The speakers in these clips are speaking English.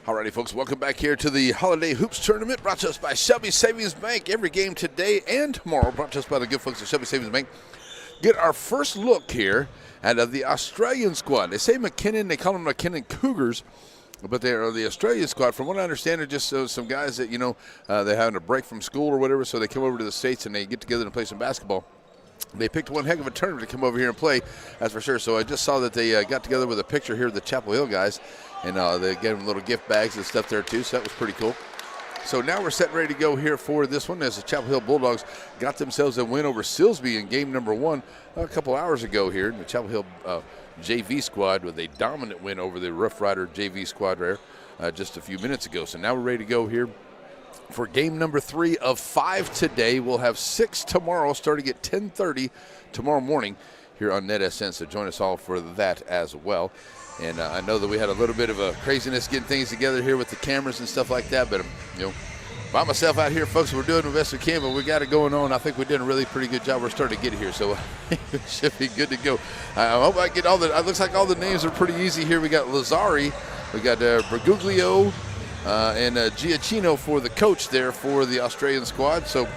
Alrighty, folks, welcome back here to the Holiday Hoops Tournament, brought to us by Shelby Savings Bank. Every game today and tomorrow, brought to us by the good folks at Shelby Savings Bank. Get our first look here at the Australian squad. They say McKinnon, they call them McKinnon Cougars, but they are the Australian squad. From what I understand, they're just some guys that, they're having a break from school or whatever, so they come over to the States and they get together and play some basketball. They picked one heck of a tournament to come over here and play, that's for sure. So I just saw that they got together with a picture here of the Chapel Hill guys, and they gave them little gift bags and stuff there too, so that was pretty cool. So now we're set ready to go here for this one, as the Chapel Hill Bulldogs got themselves a win over Silsbee in game number 1 a couple hours ago here. The Chapel Hill JV squad with a dominant win over the Rough Rider JV squad there just a few minutes ago. So now we're ready to go here for game number 3 of 5 today. We'll have 6 tomorrow, starting at 10:30 tomorrow morning here on NETSN. So join us all for that as well. And I know that we had a little bit of a craziness getting things together here with the cameras and stuff like that. But, by myself out here, folks, we're doing the best we can, but we got it going on. I think we did a really pretty good job. We're starting to get here, so it should be good to go. I hope I get all the – it looks like all the names are pretty easy here. We got Lazzari, we got Bergoglio, and Giacchino for the coach there for the Australian squad. So,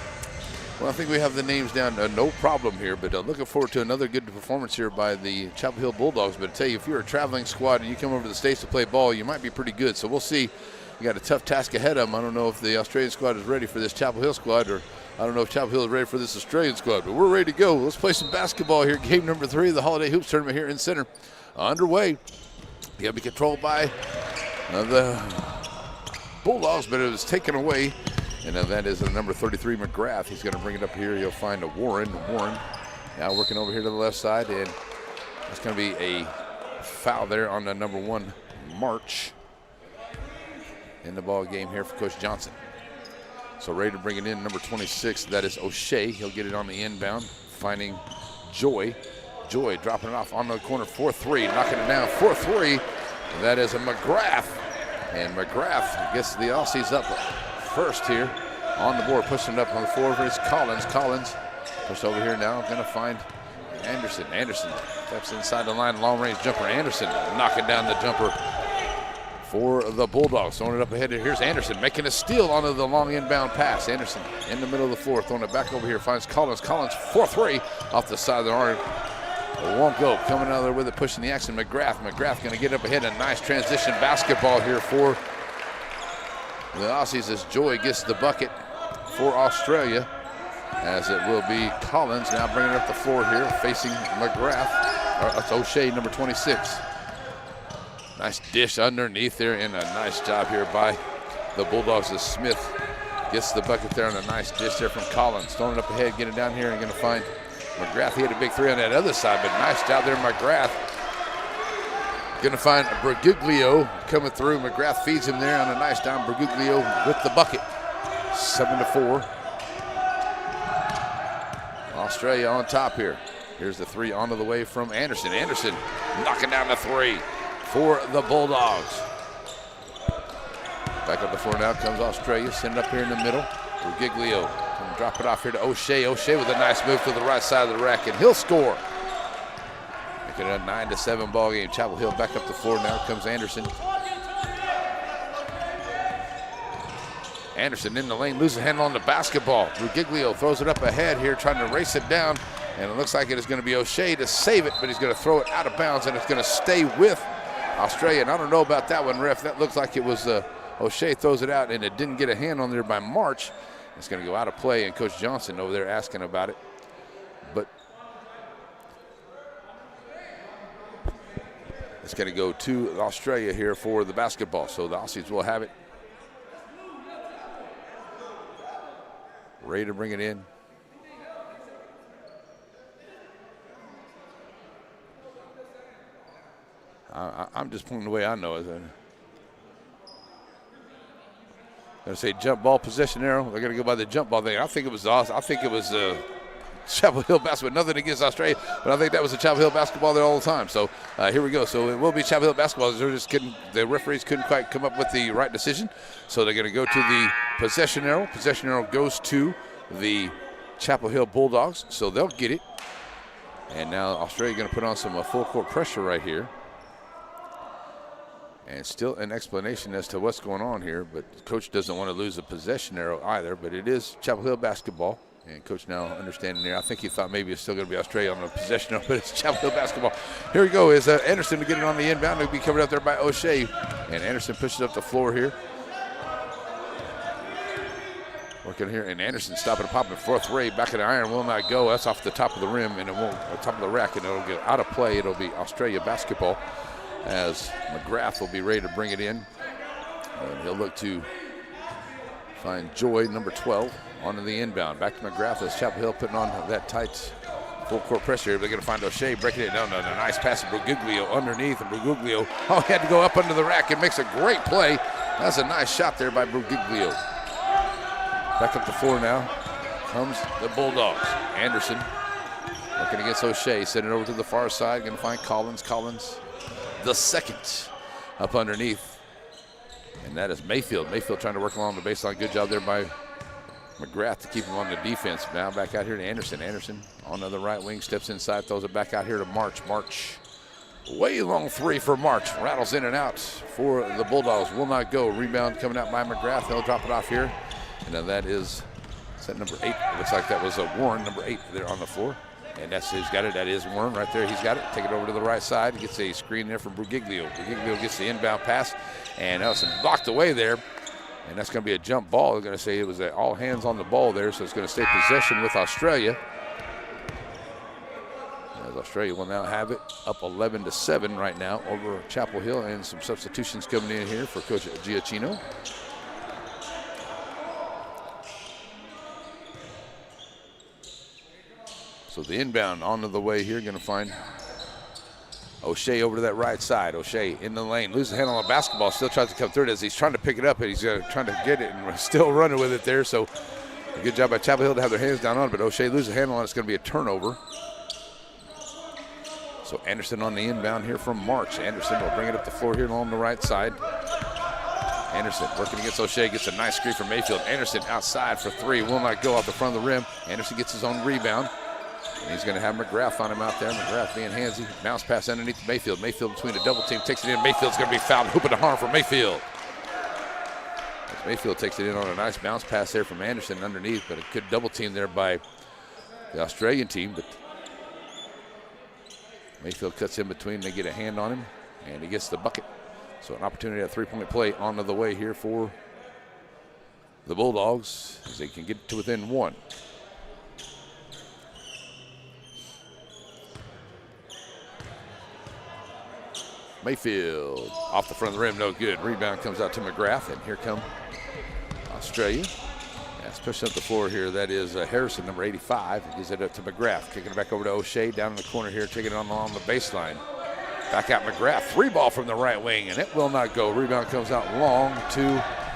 well, I think we have the names down, no problem here. But looking forward to another good performance here by the Chapel Hill Bulldogs. But I tell you, if you're a traveling squad and you come over to the States to play ball, you might be pretty good. So we'll see. We got a tough task ahead of them. I don't know if the Australian squad is ready for this Chapel Hill squad, or I don't know if Chapel Hill is ready for this Australian squad. But we're ready to go. Let's play some basketball here. Game number 3 of the Holiday Hoops Tournament here in center underway. You got to be controlled by the Bulldogs, but it was taken away. And that is the number 33, McGrath. He's going to bring it up here. He'll find a Warren. Warren now working over here to the left side. And it's going to be a foul there on the number 1, March, in the ball game here for Coach Johnson. So ready to bring it in, number 26. That is O'Shea. He'll get it on the inbound, finding Joy. Joy dropping it off on the corner, 4-3, knocking it down, 4-3. That is a McGrath. And McGrath gets the Aussies up first here on the board, pushing it up on the floor. It's Collins. Collins pushed over here now, going to find Anderson. Anderson steps inside the line, long-range jumper. Anderson knocking down the jumper for the Bulldogs. Throwing it up ahead. Here's Anderson making a steal onto the long inbound pass. Anderson in the middle of the floor, throwing it back over here, finds Collins. Collins, 4-3 off the side of the arm. It won't go. Coming out of there with it, pushing the action. McGrath. McGrath going to get up ahead. A nice transition basketball here for the Aussies as Joy gets the bucket for Australia, as it will be Collins now bringing it up the floor here, facing McGrath. That's O'Shea, number 26. Nice dish underneath there, and a nice job here by the Bulldogs as Smith gets the bucket there, and a nice dish there from Collins. Throwing it up ahead, getting down here, and going to find McGrath. He had a big 3 on that other side, but nice job there, McGrath. Going to find Bergoglio coming through. McGrath feeds him there on a nice down. Bergoglio with the bucket. 7-4. Australia on top here. Here's the 3 onto the way from Anderson. Anderson knocking down the 3 for the Bulldogs. Back up the floor now comes Australia. Send it up here in the middle. Bergoglio can drop it off here to O'Shea. O'Shea with a nice move to the right side of the rack, and he'll score. Making it a 9-7 ball game. Chapel Hill back up the floor. Now comes Anderson. Anderson in the lane, loses a handle on the basketball. Bergoglio throws it up ahead here, trying to race it down. And it looks like it is going to be O'Shea to save it, but he's going to throw it out of bounds, and it's going to stay with Australia. And I don't know about that one, ref. That looks like it was O'Shea throws it out, and it didn't get a hand on there by March. It's going to go out of play, and Coach Johnson over there asking about it. But it's going to go to Australia here for the basketball. So the Aussies will have it. Ready to bring it in. I'm just playing the way I know it. Going to say jump ball possession arrow. They're going to go by the jump ball thing. I think it was awesome. I think it was Chapel Hill basketball. Nothing against Australia, but I think that was a Chapel Hill basketball there all the time. So here we go. So it will be Chapel Hill basketball. The referees couldn't quite come up with the right decision. So they're going to go to the possession arrow. Possession arrow goes to the Chapel Hill Bulldogs. So they'll get it. And now Australia going to put on some full court pressure right here. And still an explanation as to what's going on here, but Coach doesn't want to lose a possession arrow either, but it is Chapel Hill basketball. And Coach now understanding there. I think he thought maybe it's still going to be Australia on the possession arrow, but it's Chapel Hill basketball. Here we go is Anderson to get it on the inbound. It'll be covered up there by O'Shea. And Anderson pushes up the floor here. Working here, and Anderson stopping and popping. Fourth ray, back of the iron, will not go. That's off the top of the rim, and it won't, top of the rack, and it'll get out of play. It'll be Australia basketball as McGrath will be ready to bring it in. And he'll look to find Joy, number 12, onto the inbound. Back to McGrath as Chapel Hill putting on that tight full court pressure. They're going to find O'Shea breaking it down. A nice pass to Bruguglio underneath, and Bruguglio, he had to go up under the rack and makes a great play. That's a nice shot there by Bruguglio. Back up the floor now comes the Bulldogs. Anderson working against O'Shea, sending it over to the far side. Going to find Collins. Collins, the second, up underneath. And that is Mayfield. Mayfield trying to work along the baseline. Good job there by McGrath to keep him on the defense. Now back out here to Anderson. Anderson on the right wing, steps inside, throws it back out here to March. March, way long three for March. Rattles in and out for the Bulldogs. Will not go. Rebound coming out by McGrath. They'll drop it off here. And now that is set number 8. Looks like that was a Warren, number 8 there on the floor. And that's who's got it. That is Warren right there. He's got it. Take it over to the right side. Gets a screen there from Bruguglio. Bruguglio gets the inbound pass. And Nelson blocked away there. And that's going to be a jump ball. They're going to say it was all hands on the ball there. So it's going to stay possession with Australia. As Australia will now have it up 11-7 right now over Chapel Hill. And some substitutions coming in here for Coach Giacchino. So the inbound onto the way here, going to find O'Shea over to that right side. O'Shea in the lane, loses the handle on the basketball, still tries to come through it as he's trying to pick it up, and he's trying to get it and still running with it there. So a good job by Chapel Hill to have their hands down on it, but O'Shea loses the handle on it. It's going to be a turnover. So Anderson on the inbound here from March. Anderson will bring it up the floor here along the right side. Anderson working against O'Shea, gets a nice screen from Mayfield. Anderson outside for 3, will not go off the front of the rim. Anderson gets his own rebound. And he's going to have McGrath on him out there. McGrath being handsy. Bounce pass underneath Mayfield. Mayfield between a double team, takes it in. Mayfield's going to be fouled. Hoop of the harm for Mayfield. As Mayfield takes it in on a nice bounce pass there from Anderson underneath, but a good double team there by the Australian team. But Mayfield cuts in between. They get a hand on him, and he gets the bucket. So an opportunity at 3-point play on the way here for the Bulldogs as they can get to within 1. Mayfield off the front of the rim, no good. Rebound comes out to McGrath, and here come Australia. That's pushing up the floor here. That is Harrison, number 85. He gives it up to McGrath, kicking it back over to O'Shea down in the corner here, taking it on along the baseline. Back out McGrath, 3 ball from the right wing, and it will not go. Rebound comes out long to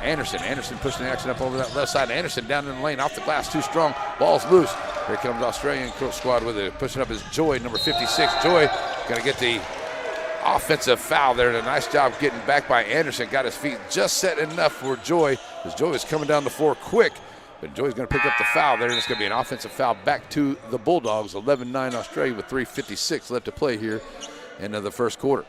Anderson. Anderson pushing the action up over that left side. Anderson down in the lane, off the glass, too strong. Ball's loose. Here comes Australian squad with it. Pushing up is Joy, number 56. Joy going to get the offensive foul there, and a nice job getting back by Anderson. Got his feet just set enough for Joy, because Joy is coming down the floor quick, but Joy's going to pick up the foul there, and it's going to be an offensive foul back to the Bulldogs. 11-9 Australia with 3:56 left to play here in the first quarter.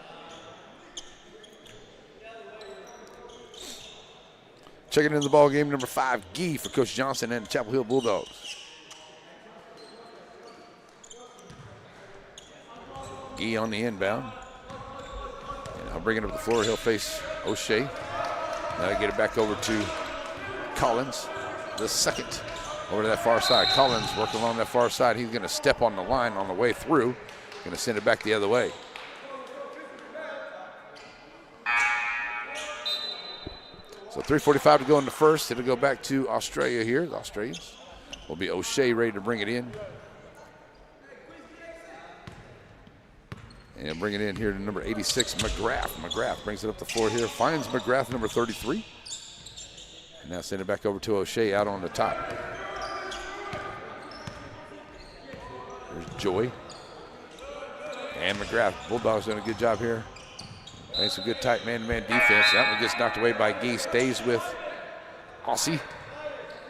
Checking in the ball game, number 5, Gee for Coach Johnson and the Chapel Hill Bulldogs. Gee on the inbound. I'll bring it up the floor. He'll face O'Shea. Now get it back over to Collins, the second, over to that far side. Collins working along that far side. He's going to step on the line on the way through. Going to send it back the other way. So 3:45 to go in the first. It'll go back to Australia here. The Australians will be O'Shea ready to bring it in. And bring it in here to number 86, McGrath. McGrath brings it up the floor here, finds McGrath, number 33. And now send it back over to O'Shea out on the top. There's Joy. And McGrath. Bulldogs doing a good job here. Playing some good tight man-to-man defense. That one gets knocked away by Gee. Stays with Aussie.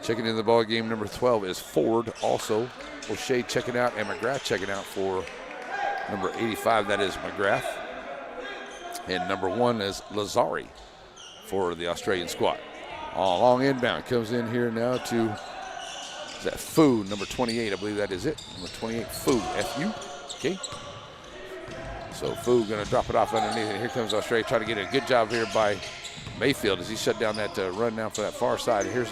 Checking in the ball game, number 12 is Ford. Also, O'Shea checking out and McGrath checking out for number 85, that is McGrath. And number 1 is Lazari for the Australian squad. Long inbound comes in here now to, is that Fu, number 28, I believe that is it. Number 28, Fu, F-U, okay. So Fu going to drop it off underneath, and here comes Australia trying to get a good job here by Mayfield as he shut down that run down for that far side. Here's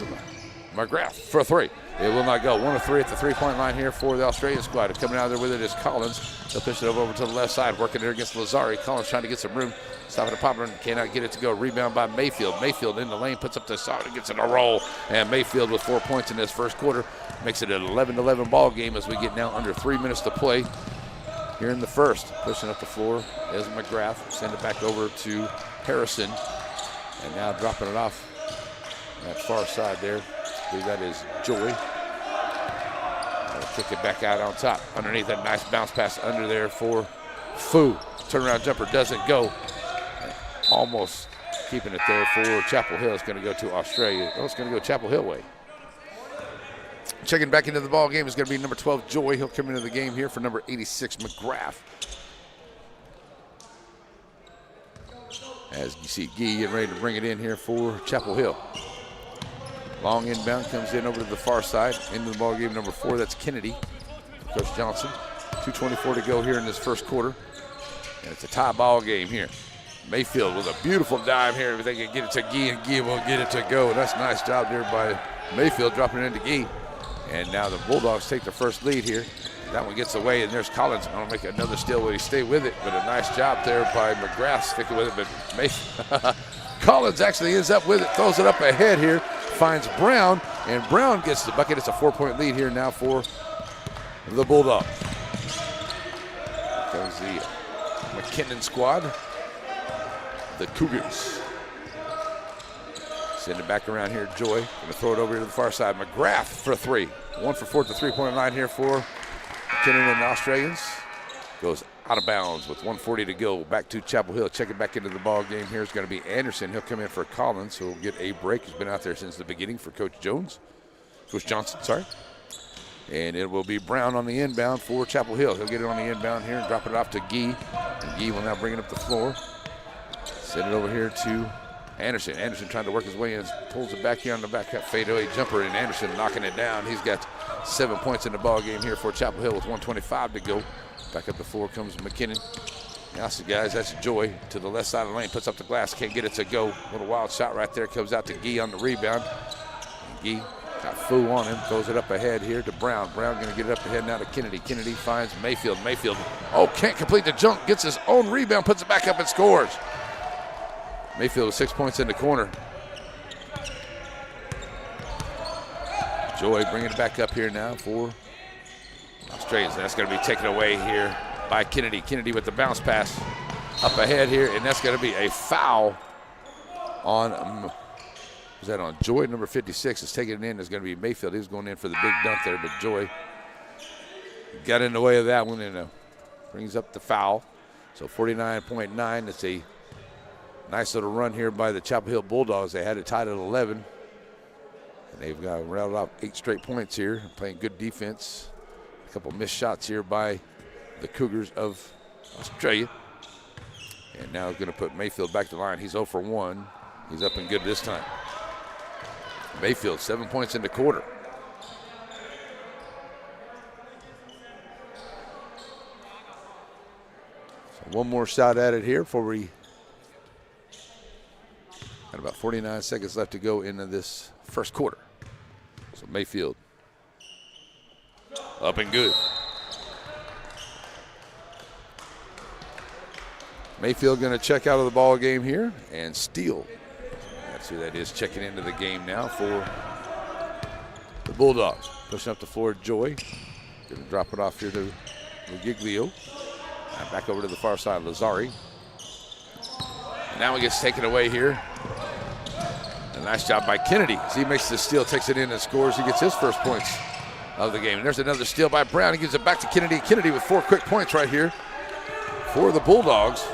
McGrath for a 3. It will not go. 1 of 3 at the three-point line here for the Australian squad. Coming out there with it is Collins. They'll push it over to the left side, working there against Lazari. Collins trying to get some room. Stopping the popper and cannot get it to go. Rebound by Mayfield. Mayfield in the lane, puts up the shot and gets it a roll. And Mayfield with 4 points in this first quarter makes it an 11-11 ball game as we get now under 3 minutes to play here in the first. Pushing up the floor is McGrath. Send it back over to Harrison. And now dropping it off that far side there. I believe that is Joy. Kick it back out on top. Underneath that nice bounce pass under there for Fu. Turnaround jumper doesn't go. Almost keeping it there for Chapel Hill. It's going to go to Australia. Oh, it's going to go Chapel Hill way. Checking back into the ball game is going to be number 12, Joy. He'll come into the game here for number 86, McGrath. As you see, Gee getting ready to bring it in here for Chapel Hill. Long inbound comes in over to the far side. Into the ball game, number 4, that's Kennedy. Coach Johnson. 2:24 to go here in this first quarter. And it's a tie ball game here. Mayfield with a beautiful dive here. If they can get it to Gee, and Gee will get it to go. That's a nice job there by Mayfield dropping it into Gee. And now the Bulldogs take the first lead here. That one gets away, and there's Collins. Going to make another steal. Will he stay with it? But a nice job there by McGrath sticking with it. But Mayfield, Collins actually ends up with it. Throws it up ahead here. Finds Brown, and Brown gets the bucket. It's a 4-point lead here now for the Bulldogs. Here comes the McKinnon squad. The Cougars. Send it back around here. Joy going to throw it over here to the far side. McGrath for 3. 1 for 4 at the three-point line here for McKinnon and the Australians. Goes out of bounds with 1:40 to go. Back to Chapel Hill. Checking back into the ball game here is going to be Anderson. He'll come in for Collins, who will get a break. He's been out there since the beginning for Coach Johnson, sorry. And it will be Brown on the inbound for Chapel Hill. He'll get it on the inbound here and drop it off to Gee. And Gee will now bring it up the floor. Send it over here to Anderson. Anderson trying to work his way in, pulls it back here on the back cut fadeaway jumper, and Anderson knocking it down. He's got 7 points in the ball game here for Chapel Hill with 1:25 to go. Back up the floor comes McKinnon. Now, see, guys, that's Joy to the left side of the lane. Puts up the glass, can't get it to go. Little wild shot right there. Comes out to Gee on the rebound. And Gee got Fu on him. Throws it up ahead here to Brown. Brown going to get it up ahead now to Kennedy. Kennedy finds Mayfield. Mayfield, can't complete the jump. Gets his own rebound, puts it back up and scores. Mayfield with 6 points in the corner. Joy bringing it back up here now for Australians. That's going to be taken away here by Kennedy. Kennedy with the bounce pass up ahead here, and that's going to be a foul on, was that on Joy? Number 56 is taking it in. It's going to be Mayfield. He was going in for the big dunk there, but Joy got in the way of that one and brings up the foul. So 49.9. It's a nice little run here by the Chapel Hill Bulldogs. They had it tied at 11. And they've got rattled off 8 straight points here, playing good defense. A couple missed shots here by the Cougars of Australia. And now he's going to put Mayfield back to the line. He's 0 for 1. He's up and good this time. Mayfield, 7 points in the quarter. So one more shot at it here before we got about 49 seconds left to go into this first quarter. So Mayfield up and good. Mayfield going to check out of the ball game here and steal. That's who that is checking into the game now for the Bulldogs. Pushing up the floor, Joy. Going to drop it off here to Giglio. And back over to the far side, Lazari. And now it gets taken away here. A nice job by Kennedy. As he makes the steal, takes it in and scores. He gets his first points of the game. And there's another steal by Brown. He gives it back to Kennedy. Kennedy with 4 quick points right here for the Bulldogs.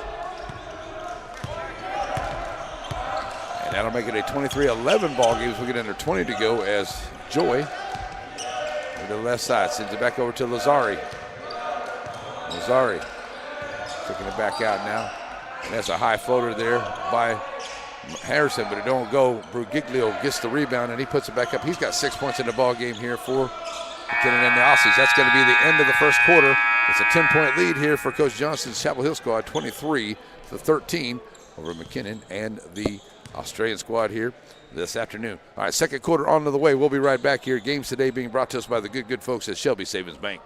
And that'll make it a 23-11 ball game as we get under 20 to go as Joy to the left side sends it back over to Lazari. Lazari taking it back out now And that's a high floater there by Harrison, but it don't go. Brugiglio gets the rebound, and he puts it back up. He's got 6 points in the ball game here for McKinnon and the Aussies. That's going to be the end of the first quarter. It's a 10-point lead here for Coach Johnson's Chapel Hill squad, 23-13 over McKinnon and the Australian squad here this afternoon. All right, second quarter on to the way. We'll be right back here. Games today being brought to us by the good folks at Shelby Savings Bank.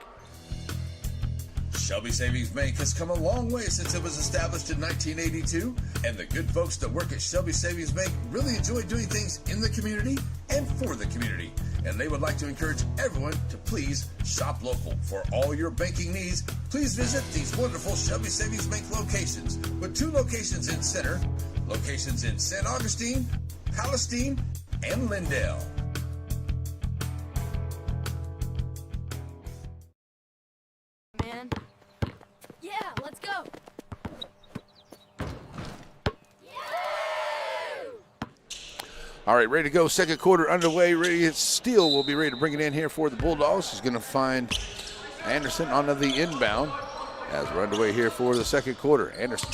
Shelby Savings Bank has come a long way since it was established in 1982, and the good folks that work at Shelby Savings Bank really enjoy doing things in the community and for the community. And they would like to encourage everyone to please shop local. For all your banking needs, please visit these wonderful Shelby Savings Bank locations, with 2 locations in Center, locations in St. Augustine, Palestine, and Lindale. Man. Yeah, let's go. All right, ready to go. Second quarter underway. Ready. Steele will be ready to bring it in here for the Bulldogs. He's going to find Anderson onto the inbound as we're underway here for the second quarter. Anderson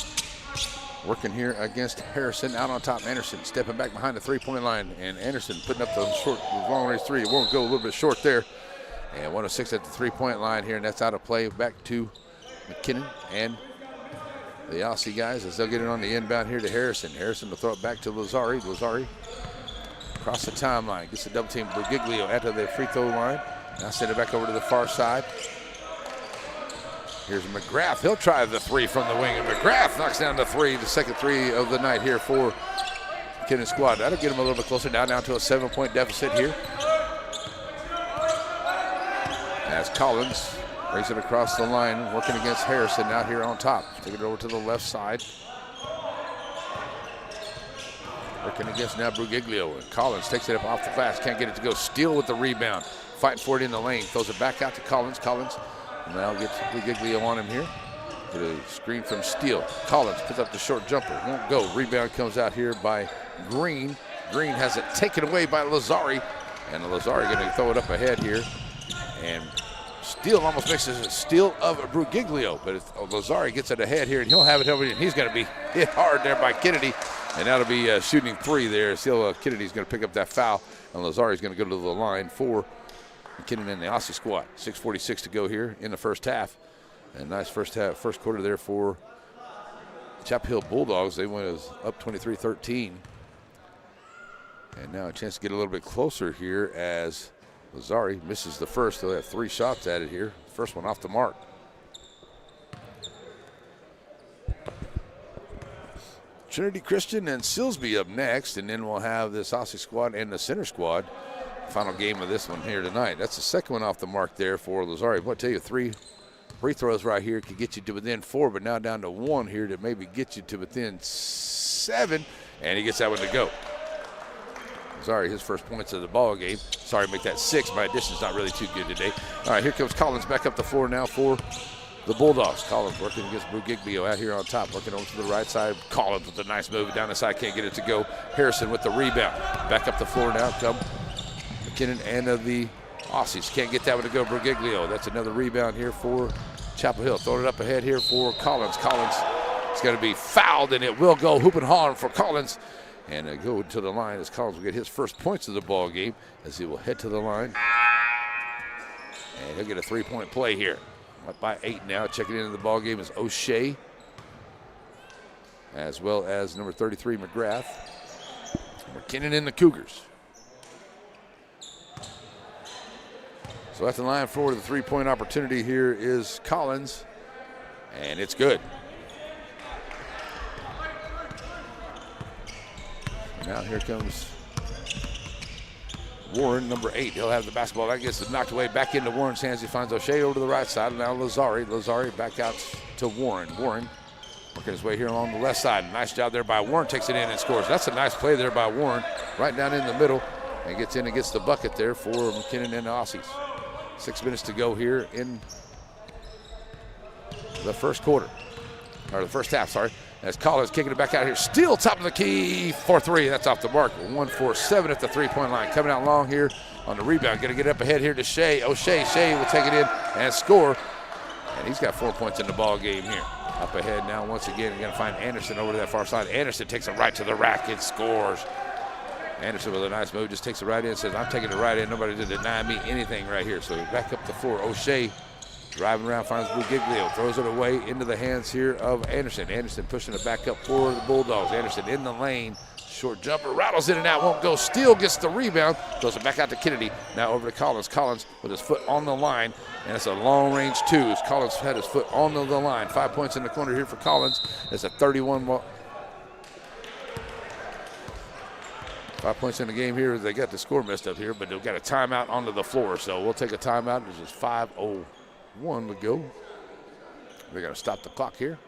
working here against Harrison out on top. Anderson stepping back behind the three-point line, and Anderson putting up the long-range three. It won't go, a little bit short there. And 1 of 6 at the three-point line here, and that's out of play. Back to McKinnon and the Aussie guys as they'll get it on the inbound here to Harrison. Harrison will throw it back to Lazari. Lazari across the timeline, gets the double team. Brugiglio after the free throw line. Now send it back over to the far side. Here's McGrath. He'll try the three from the wing, and McGrath knocks down the three, the second three of the night here for McKinnon squad. That'll get him a little bit closer, down to a 7-point deficit here. As Collins brings it across the line, working against Harrison out here on top. Take it over to the left side. Working against now Brugiglio, and Collins takes it up off the glass, can't get it to go. Steele with the rebound, fighting for it in the lane, throws it back out to Collins. Collins now gets Brugiglio on him here. Get a screen from Steele. Collins puts up the short jumper, won't go. Rebound comes out here by Green. Green has it taken away by Lazari, and Lazari going to throw it up ahead here. And Steele almost makes a steal of Brugiglio, but Lazari gets it ahead here, and he'll have it over, and he's going to be hit hard there by Kennedy. And that'll be shooting three there. Still, Kennedy's going to pick up that foul, and Lazari's going to go to the line for McKinnon and the Aussie squad. 6:46 to go here in the first half. And nice first quarter there for Chapel Hill Bulldogs. They went up 23-13. And now a chance to get a little bit closer here as Lazari misses the first. They'll have 3 shots at it here. First one off the mark. Trinity Christian and Silsby up next, and then we'll have this Aussie squad and the center squad. Final game of this one here tonight. That's the second one off the mark there for Lazari. I'll tell you, 3 free throws right here could get you to within 4, but now down to 1 here to maybe get you to within 7, and he gets that one to go. Lazari, his first points of the ball game. Sorry to make that 6. My addition's not really too good today. All right, here comes Collins back up the floor now for the Bulldogs. Collins working against Brugiglio out here on top, working over to the right side. Collins with a nice move down the side, can't get it to go. Harrison with the rebound. Back up the floor now come McKinnon and the Aussies. Can't get that one to go. Brugiglio. That's another rebound here for Chapel Hill. Throwing it up ahead here for Collins. Collins is going to be fouled, and it will go hoop and holler for Collins. And go to the line as Collins will get his first points of the ball game as he will head to the line. And he'll get a 3-point play here. Up by 8 now. Checking into the ball game is O'Shea, as well as number 33 McGrath. McKinnon and the Cougars. So at the line for the 3-point opportunity here is Collins, and it's good. Now here comes Warren, number 8. He'll have the basketball. That gets it knocked away back into Warren's hands. He finds O'Shea over to the right side. Now Lazari. Lazari back out to Warren. Warren working his way here along the left side. Nice job there by Warren. Takes it in and scores. That's a nice play there by Warren. Right down in the middle. And gets in and gets the bucket there for McKinnon and the Aussies. 6 minutes to go here in the first quarter. Or the first half, sorry. As Collins kicking it back out here. Still top of the key for 3. That's off the mark. 1-4-7 at the 3-point line. Coming out long here on the rebound. Going to get up ahead here to Shea. O'Shea. Shea will take it in and score. And he's got 4 points in the ball game here. Up ahead now once again. We're going to find Anderson over to that far side. Anderson takes it right to the rack and scores. Anderson with a nice move, just takes it right in, says, I'm taking it right in. Nobody to deny me anything right here. So back up the floor. O'Shea driving around, finds Bugiglio, throws it away into the hands here of Anderson. Anderson pushing it back up for the Bulldogs. Anderson in the lane. Short jumper, rattles in and out, won't go. Steele gets the rebound, throws it back out to Kennedy. Now over to Collins. Collins with his foot on the line, and it's a long-range two. As Collins had his foot on the line. 5 points in the corner here for Collins. It's a 31. 5 points in the game here. They got the score messed up here, but they've got a timeout onto the floor. So we'll take a timeout. There's just 5:01 to go. They're going to stop the clock here.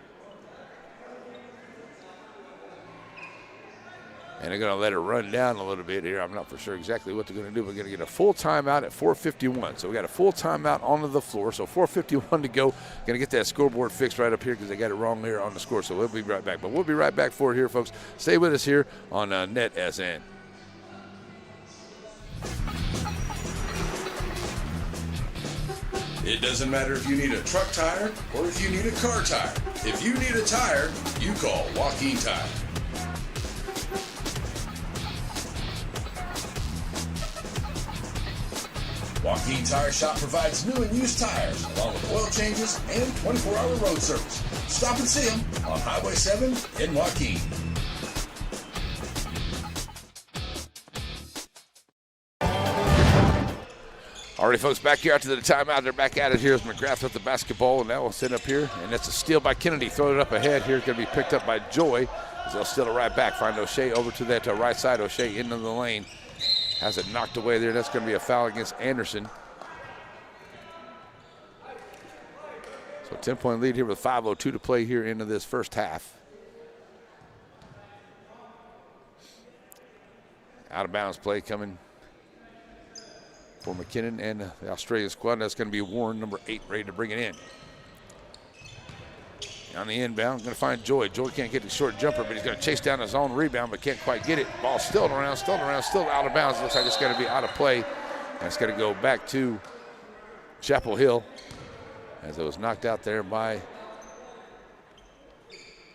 And they're going to let it run down a little bit here. I'm not for sure exactly what they're going to do. We're going to get a full timeout at 4:51. So we got a full timeout onto the floor. So 4:51 to go. Going to get that scoreboard fixed right up here because they got it wrong here on the score. So we'll be right back. But we'll be right back for it here, folks. Stay with us here on NETSN. It doesn't matter if you need a truck tire or if you need a car tire. If you need a tire, you call Joaquin Tire. Joaquin Tire Shop provides new and used tires, along with oil changes and 24-hour road service. Stop and see them on Highway 7 in Joaquin. All right, folks, back here after the timeout. They're back at it here as McGrath with the basketball, and that will sit up here. And that's a steal by Kennedy. Throw it up ahead here. It's going to be picked up by Joy. As they'll steal it right back. Find O'Shea over to that right side. O'Shea into the lane. Has it knocked away there. That's going to be a foul against Anderson. So 10-point lead here with 5:02 to play here into this first half. Out of bounds play coming for McKinnon and the Australian squad. That's going to be Warren, number 8, ready to bring it in. On the inbound, going to find Joy. Joy can't get the short jumper, but he's going to chase down his own rebound, but can't quite get it. Ball still around, still out of bounds. Looks like it's going to be out of play. And it's going to go back to Chapel Hill as it was knocked out there by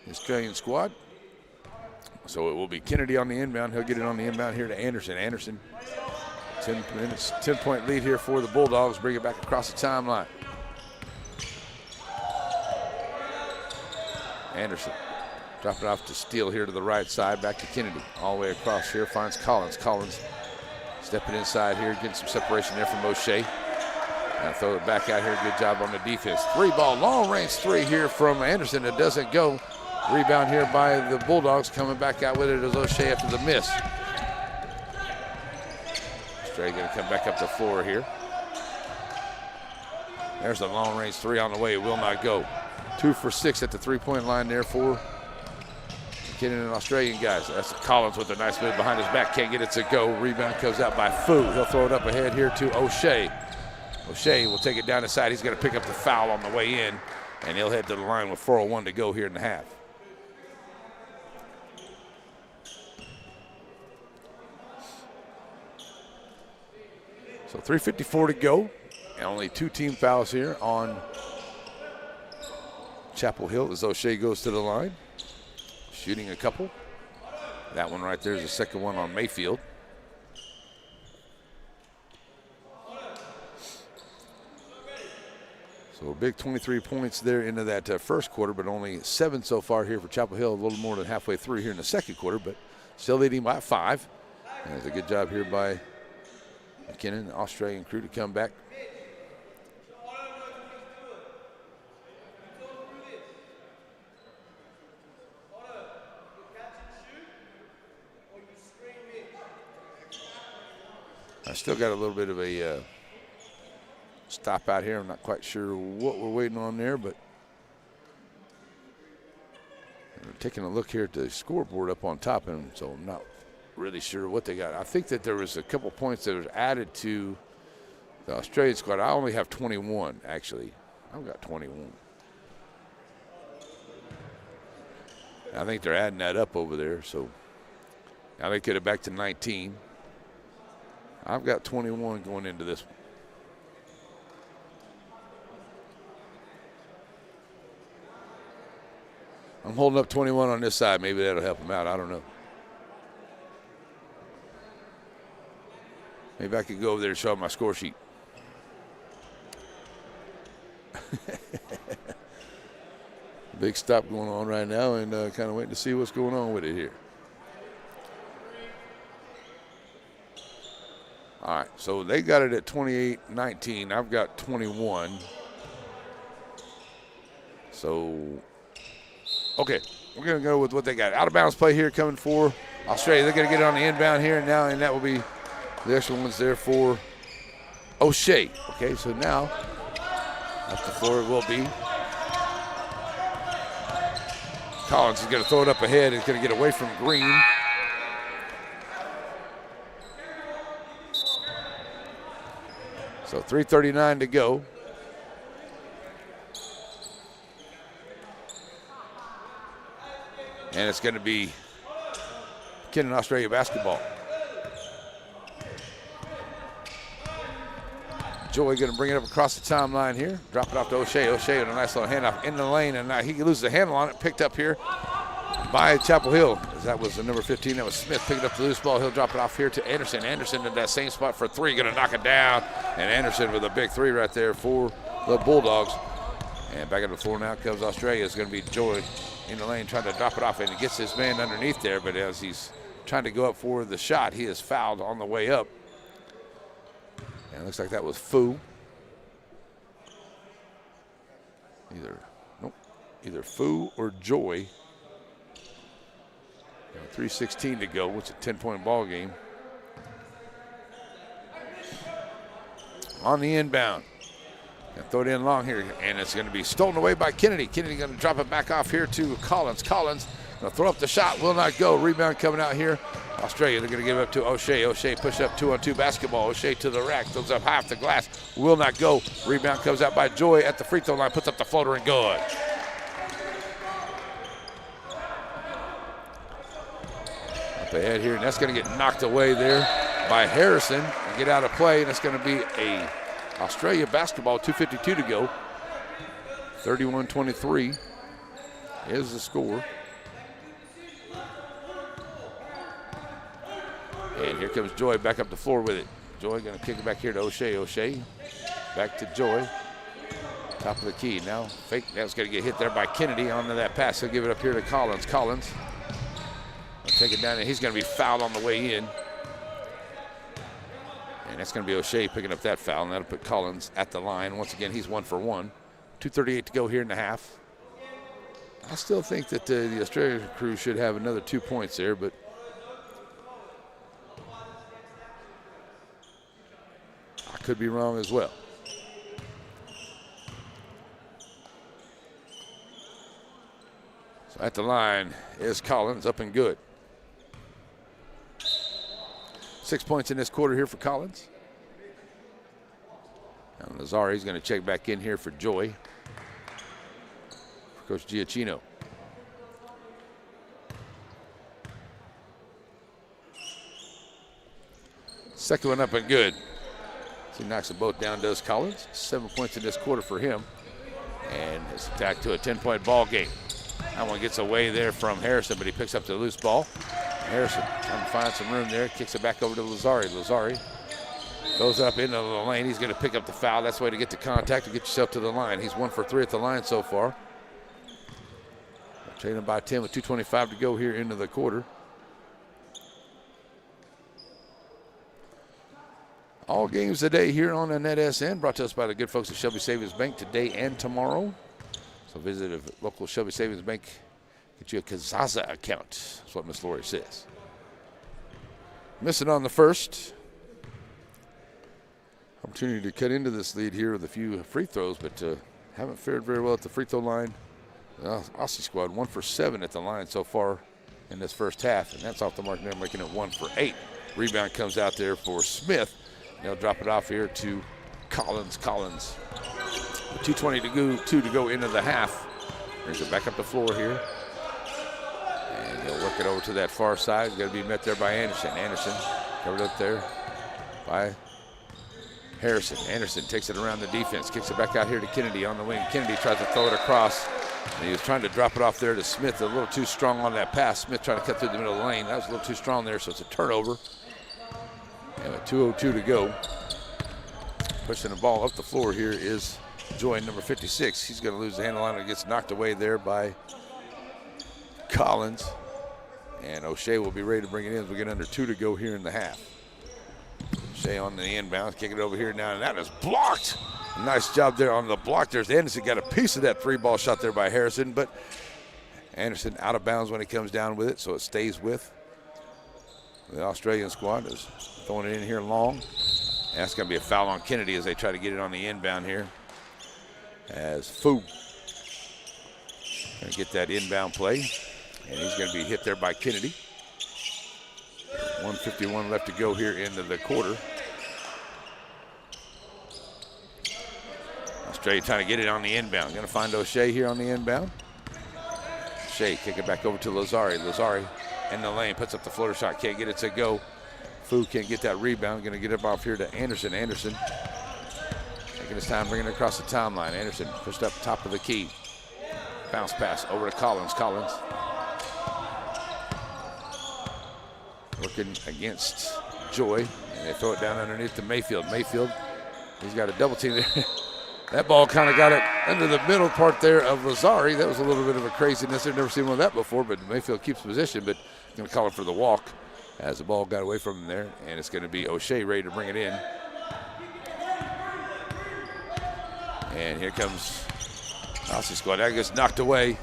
the Australian squad. So it will be Kennedy on the inbound. He'll get it on the inbound here to Anderson. Anderson, 10-point lead here for the Bulldogs. Bring it back across the timeline. Anderson dropping off to Steele here to the right side, back to Kennedy. All the way across here, finds Collins. Collins stepping inside here, getting some separation there from O'Shea. And throw it back out here. Good job on the defense. 3-ball, long-range 3 here from Anderson. It doesn't go. Rebound here by the Bulldogs. Coming back out with it as O'Shea after the miss. Stray going to come back up the floor here. There's the long-range 3 on the way. It will not go. 2 for 6 at the 3-point line there for McKinnon and Australian guys. That's Collins with a nice move behind his back. Can't get it to go. Rebound comes out by Fu. He'll throw it up ahead here to O'Shea. O'Shea will take it down the side. He's going to pick up the foul on the way in, and he'll head to the line with 4:01 to go here in the half. So 3:54 to go, and only 2 team fouls here on Chapel Hill as O'Shea goes to the line, shooting a couple. That one right there is the second one on Mayfield. So a big 23 points there into that first quarter, but only 7 so far here for Chapel Hill, a little more than halfway through here in the second quarter, but still leading by 5. And it's a good job here by McKinnon, the Australian crew, to come back. I still got a little bit of a stop out here. I'm not quite sure what we're waiting on there, but we're taking a look here at the scoreboard up on top, and so I'm not really sure what they got. I think that there was a couple points that was added to the Australian squad. I only have 21, actually. I've got 21. I think they're adding that up over there, so now they could have back to 19. I've got 21 going into this one. I'm holding up 21 on this side. Maybe that'll help him out. I don't know. Maybe I could go over there and show him my score sheet. Big stop going on right now, and kind of waiting to see what's going on with it here. All right, so they got it at 28-19. I've got 21. So, okay, we're going to go with what they got. Out of bounds play here coming for Australia. They're going to get it on the inbound here now, and that will be the extra ones there for O'Shea. Okay, so now up the floor will be Collins is going to throw it up ahead. He's going to get away from Green. So 3:39 to go. And it's going to be Kennan Australia basketball. Joy going to bring it up across the timeline here. Drop it off to O'Shea. O'Shea with a nice little handoff in the lane, and now he loses the handle on it. Picked up here by Chapel Hill. That was the number 15. That was Smith picking up the loose ball. He'll drop it off here to Anderson. Anderson in that same spot for three. Going to knock it down. And Anderson with a big three right there for the Bulldogs. And back on the floor now comes Australia. It's going to be Joy in the lane trying to drop it off, and he gets his man underneath there. But as he's trying to go up for the shot, he is fouled on the way up. And it looks like that was Fu. Either Fu or Joy. 3:16 to go. It's a 10-point ball game. On the inbound. Gonna throw it in long here, and it's going to be stolen away by Kennedy. Kennedy going to drop it back off here to Collins. Collins going to throw up the shot. Will not go. Rebound coming out here. Australia, they're going to give it up to O'Shea. O'Shea push up 2-on-2 basketball. O'Shea to the rack. Throws up high off the glass. Will not go. Rebound comes out by Joy at the free throw line. Puts up the floater and good. Up ahead here, and that's going to get knocked away there by Harrison and get out of play, and it's going to be a Australia basketball, 2:52 to go. 31-23 is the score. And here comes Joy back up the floor with it. Joy going to kick it back here to O'Shea. O'Shea back to Joy. Top of the key. Now fake. That's going to get hit there by Kennedy onto that pass. He'll give it up here to Collins. Collins will take it down, and he's going to be fouled on the way in. And that's going to be O'Shea picking up that foul, and that'll put Collins at the line. Once again, he's 1 for 1. 2:38 to go here in the half. I still think that the Australian crew should have another 2 points there, but I could be wrong as well. So at the line is Collins, up and good. 6 points in this quarter here for Collins. And Lazari's going to check back in here for Joy. For Coach Giacchino. Second one up and good. So he knocks them both down, does Collins. 7 points in this quarter for him. And it's back to a 10-point ball game. That one gets away there from Harrison, but he picks up the loose ball. Harrison trying to find some room there. Kicks it back over to Lazari. Lazari goes up into the lane. He's going to pick up the foul. That's the way to get the contact and get yourself to the line. He's 1 for 3 at the line so far. Trailing by 10 with 2:25 to go here into the quarter. All games today here on the NETSN, brought to us by the good folks at Shelby Savings Bank today and tomorrow. So visit a local Shelby Savings Bank. Get you a Kazaza account. That's what Miss Lori says. Missing on the first. Opportunity to cut into this lead here with a few free throws, but haven't fared very well at the free throw line. The Aussie squad 1 for 7 at the line so far in this first half, and that's off the mark there, making it 1 for 8. Rebound comes out there for Smith. They'll drop it off here to Collins. Collins. 2:20 to go into the half. Brings it back up the floor here. And he'll work it over to that far side. He's going to be met there by Anderson. Anderson covered up there by Harrison. Anderson takes it around the defense. Kicks it back out here to Kennedy on the wing. Kennedy tries to throw it across. And he was trying to drop it off there to Smith, a little too strong on that pass. Smith trying to cut through the middle of the lane. That was a little too strong there, so it's a turnover. And with 2:02 to go, pushing the ball up the floor here is Joy, number 56. He's going to lose the handle on it. Gets knocked away there by Collins. And O'Shea will be ready to bring it in as we get under 2 to go here in the half. O'Shea on the inbound, kick it over here now, and that is blocked. Nice job there on the block. There's Anderson, got a piece of that 3-ball shot there by Harrison, but Anderson out of bounds when he comes down with it, so it stays with the Australian squad. Is throwing it in here long. And that's going to be a foul on Kennedy as they try to get it on the inbound here. As Fu going to get that inbound play, and he's going to be hit there by Kennedy. 1:51 left to go here into the quarter. Australia trying to get it on the inbound. Going to find O'Shea here on the inbound. O'Shea kick it back over to Lazari. Lazari in the lane, puts up the floater shot, can't get it to go. Fu can't get that rebound. Going to get it off here to Anderson. Anderson taking his time, bringing it across the timeline. Anderson pushed up top of the key. Bounce pass over to Collins. Collins working against Joy, and they throw it down underneath to Mayfield. Mayfield, he's got a double team there. That ball kind of got it under the middle part there of Lazari. That was a little bit of a craziness. I've never seen one of that before, but Mayfield keeps position, but going to call it for the walk as the ball got away from him there, and it's going to be O'Shea ready to bring it in. And here comes Aussie squad. That gets knocked away.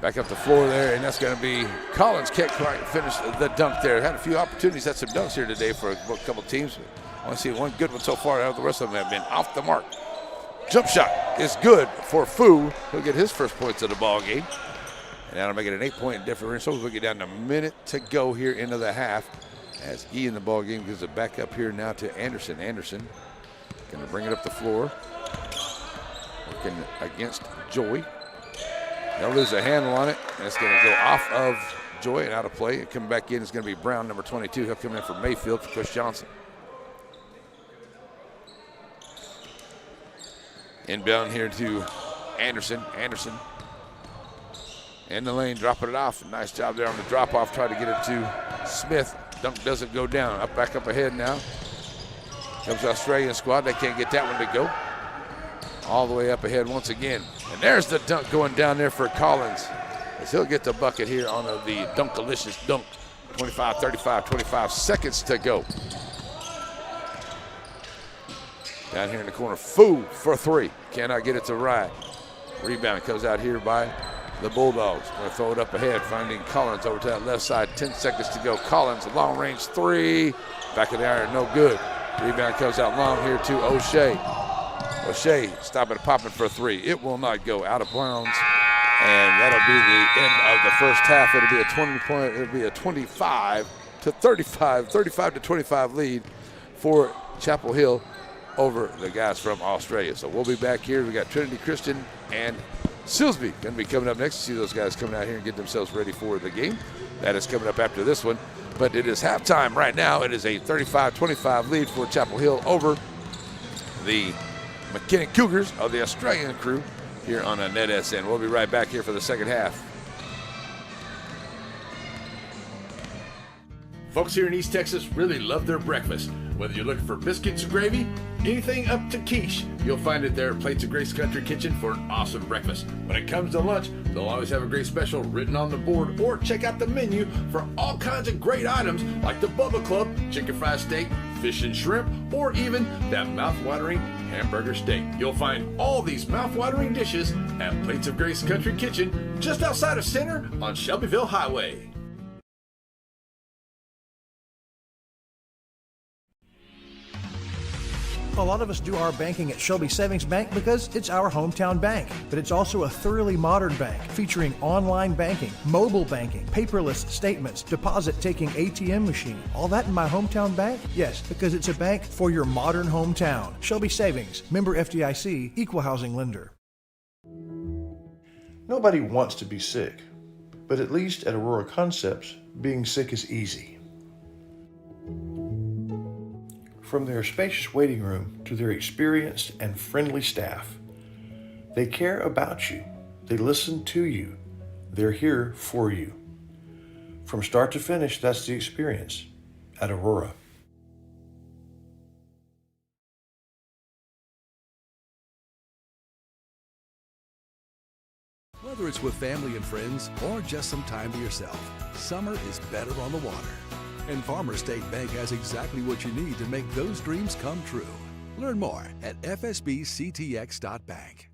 Back up the floor there, and that's going to be Collins. Can't quite finish the dunk there. Had a few opportunities, had some dunks here today for a couple teams. I want to see one good one so far. The rest of them have been off the mark. Jump shot is good for Fu. He'll get his first points of the ball game. And that'll make it an 8-point differential. We'll get down to a minute to go here into the half. As E in the ball game gives it back up here now to Anderson. Anderson going to bring it up the floor. Working against Joy. They'll lose a handle on it, and it's going to go off of Joy and out of play. And coming back in is going to be Brown, number 22. He'll come in for Mayfield for Chris Johnson. Inbound here to Anderson. Anderson in the lane, dropping it off. Nice job there on the drop off. Try to get it to Smith. Dunk doesn't go down. Back up ahead now. Comes the Australian squad. They can't get that one to go. All the way up ahead once again. And there's the dunk going down there for Collins, as he'll get the bucket here on the Dunkalicious dunk. 25 seconds to go. Down here in the corner, Fu for 3. Cannot get it to ride. Rebound comes out here by the Bulldogs. Going to throw it up ahead, finding Collins over to that left side. 10 seconds to go. Collins, long range 3. Back of the iron, no good. Rebound comes out long here to O'Shea. O'Shea stopping and popping for 3. It will not go, out of bounds. And that'll be the end of the first half. It'll be a 20-point, it'll be a 25 to 25 lead for Chapel Hill over the guys from Australia. So we'll be back here. We got Trinity Christian and Silsby going to be coming up next. See those guys coming out here and get themselves ready for the game. That is coming up after this one. But it is halftime right now. It is a 35-25 lead for Chapel Hill over the McKinney Cougars of the Australian crew here on NETSN. We'll be right back here for the second half. Folks here in East Texas really love their breakfast. Whether you're looking for biscuits or gravy, anything up to quiche, you'll find it there at Plates of Grace Country Kitchen for an awesome breakfast. When it comes to lunch, they'll always have a great special written on the board, or check out the menu for all kinds of great items like the Bubba Club, chicken fried steak, fish and shrimp, or even that mouth-watering hamburger steak. You'll find all these mouth-watering dishes at Plates of Grace Country Kitchen just outside of Center on Shelbyville Highway. A lot of us do our banking at Shelby Savings Bank because it's our hometown bank, but it's also a thoroughly modern bank featuring online banking, mobile banking, paperless statements, deposit-taking ATM machine. All that in my hometown bank? Yes, because it's a bank for your modern hometown. Shelby Savings, member FDIC, equal housing lender. Nobody wants to be sick, but at least at Aurora Concepts, being sick is easy. From their spacious waiting room to their experienced and friendly staff, They care about you. They listen to you. They're here for you. From start to finish, that's the experience at Aurora. Whether it's with family and friends or just some time to yourself, summer is better on the water. And Farmers State Bank has exactly what you need to make those dreams come true. Learn more at fsbctx.bank.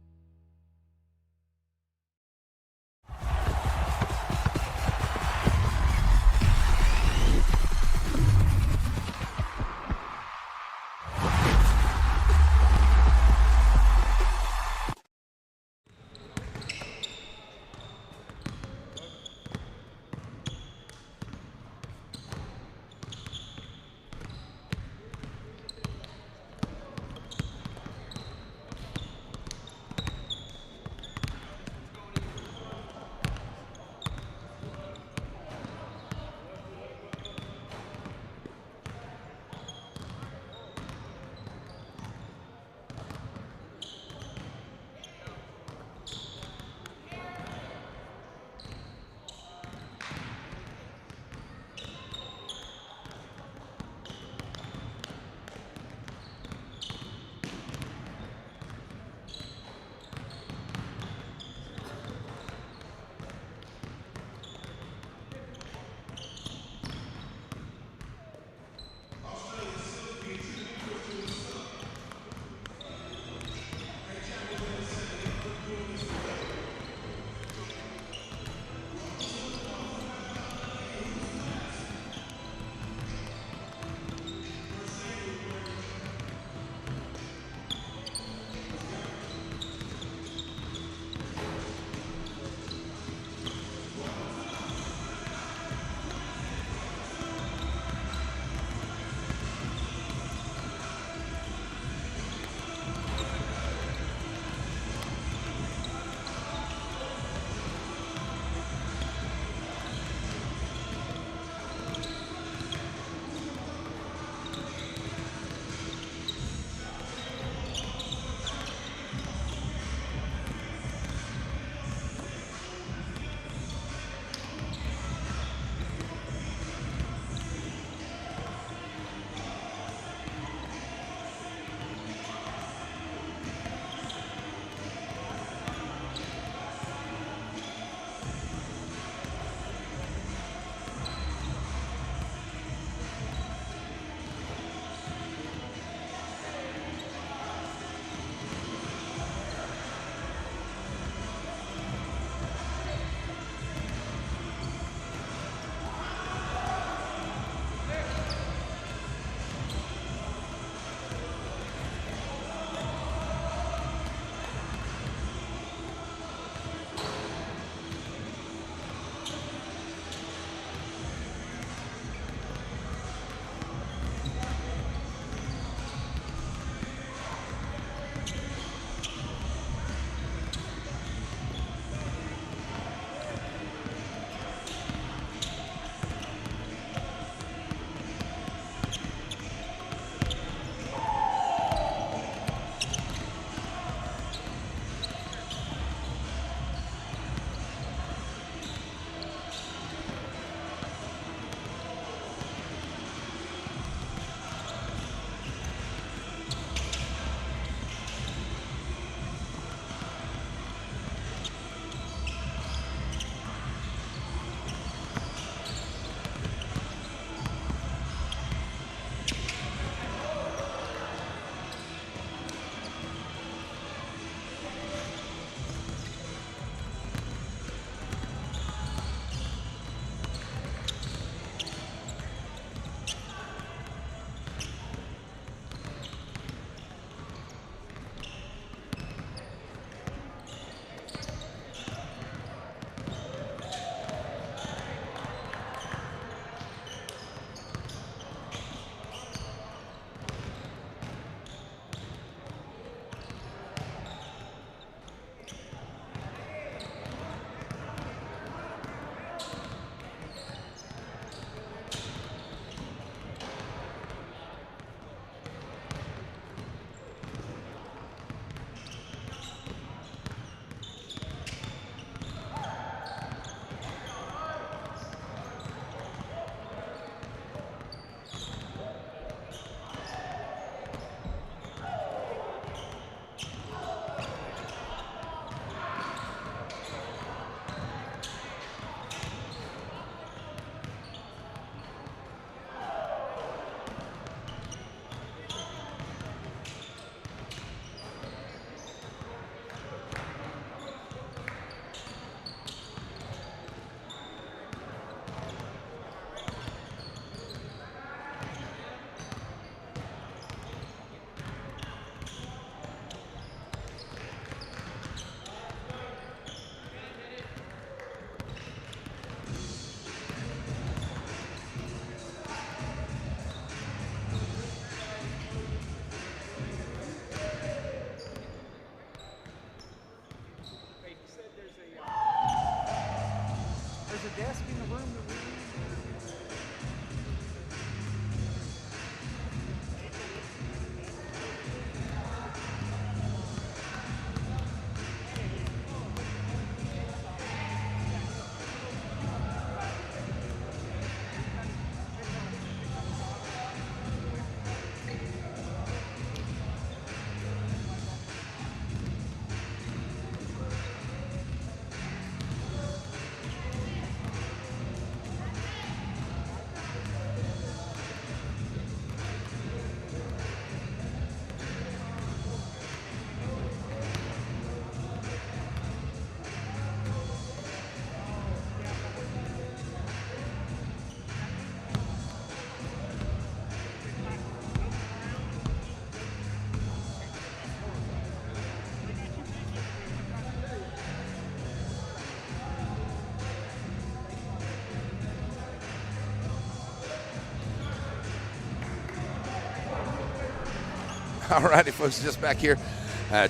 All righty, folks, just back here.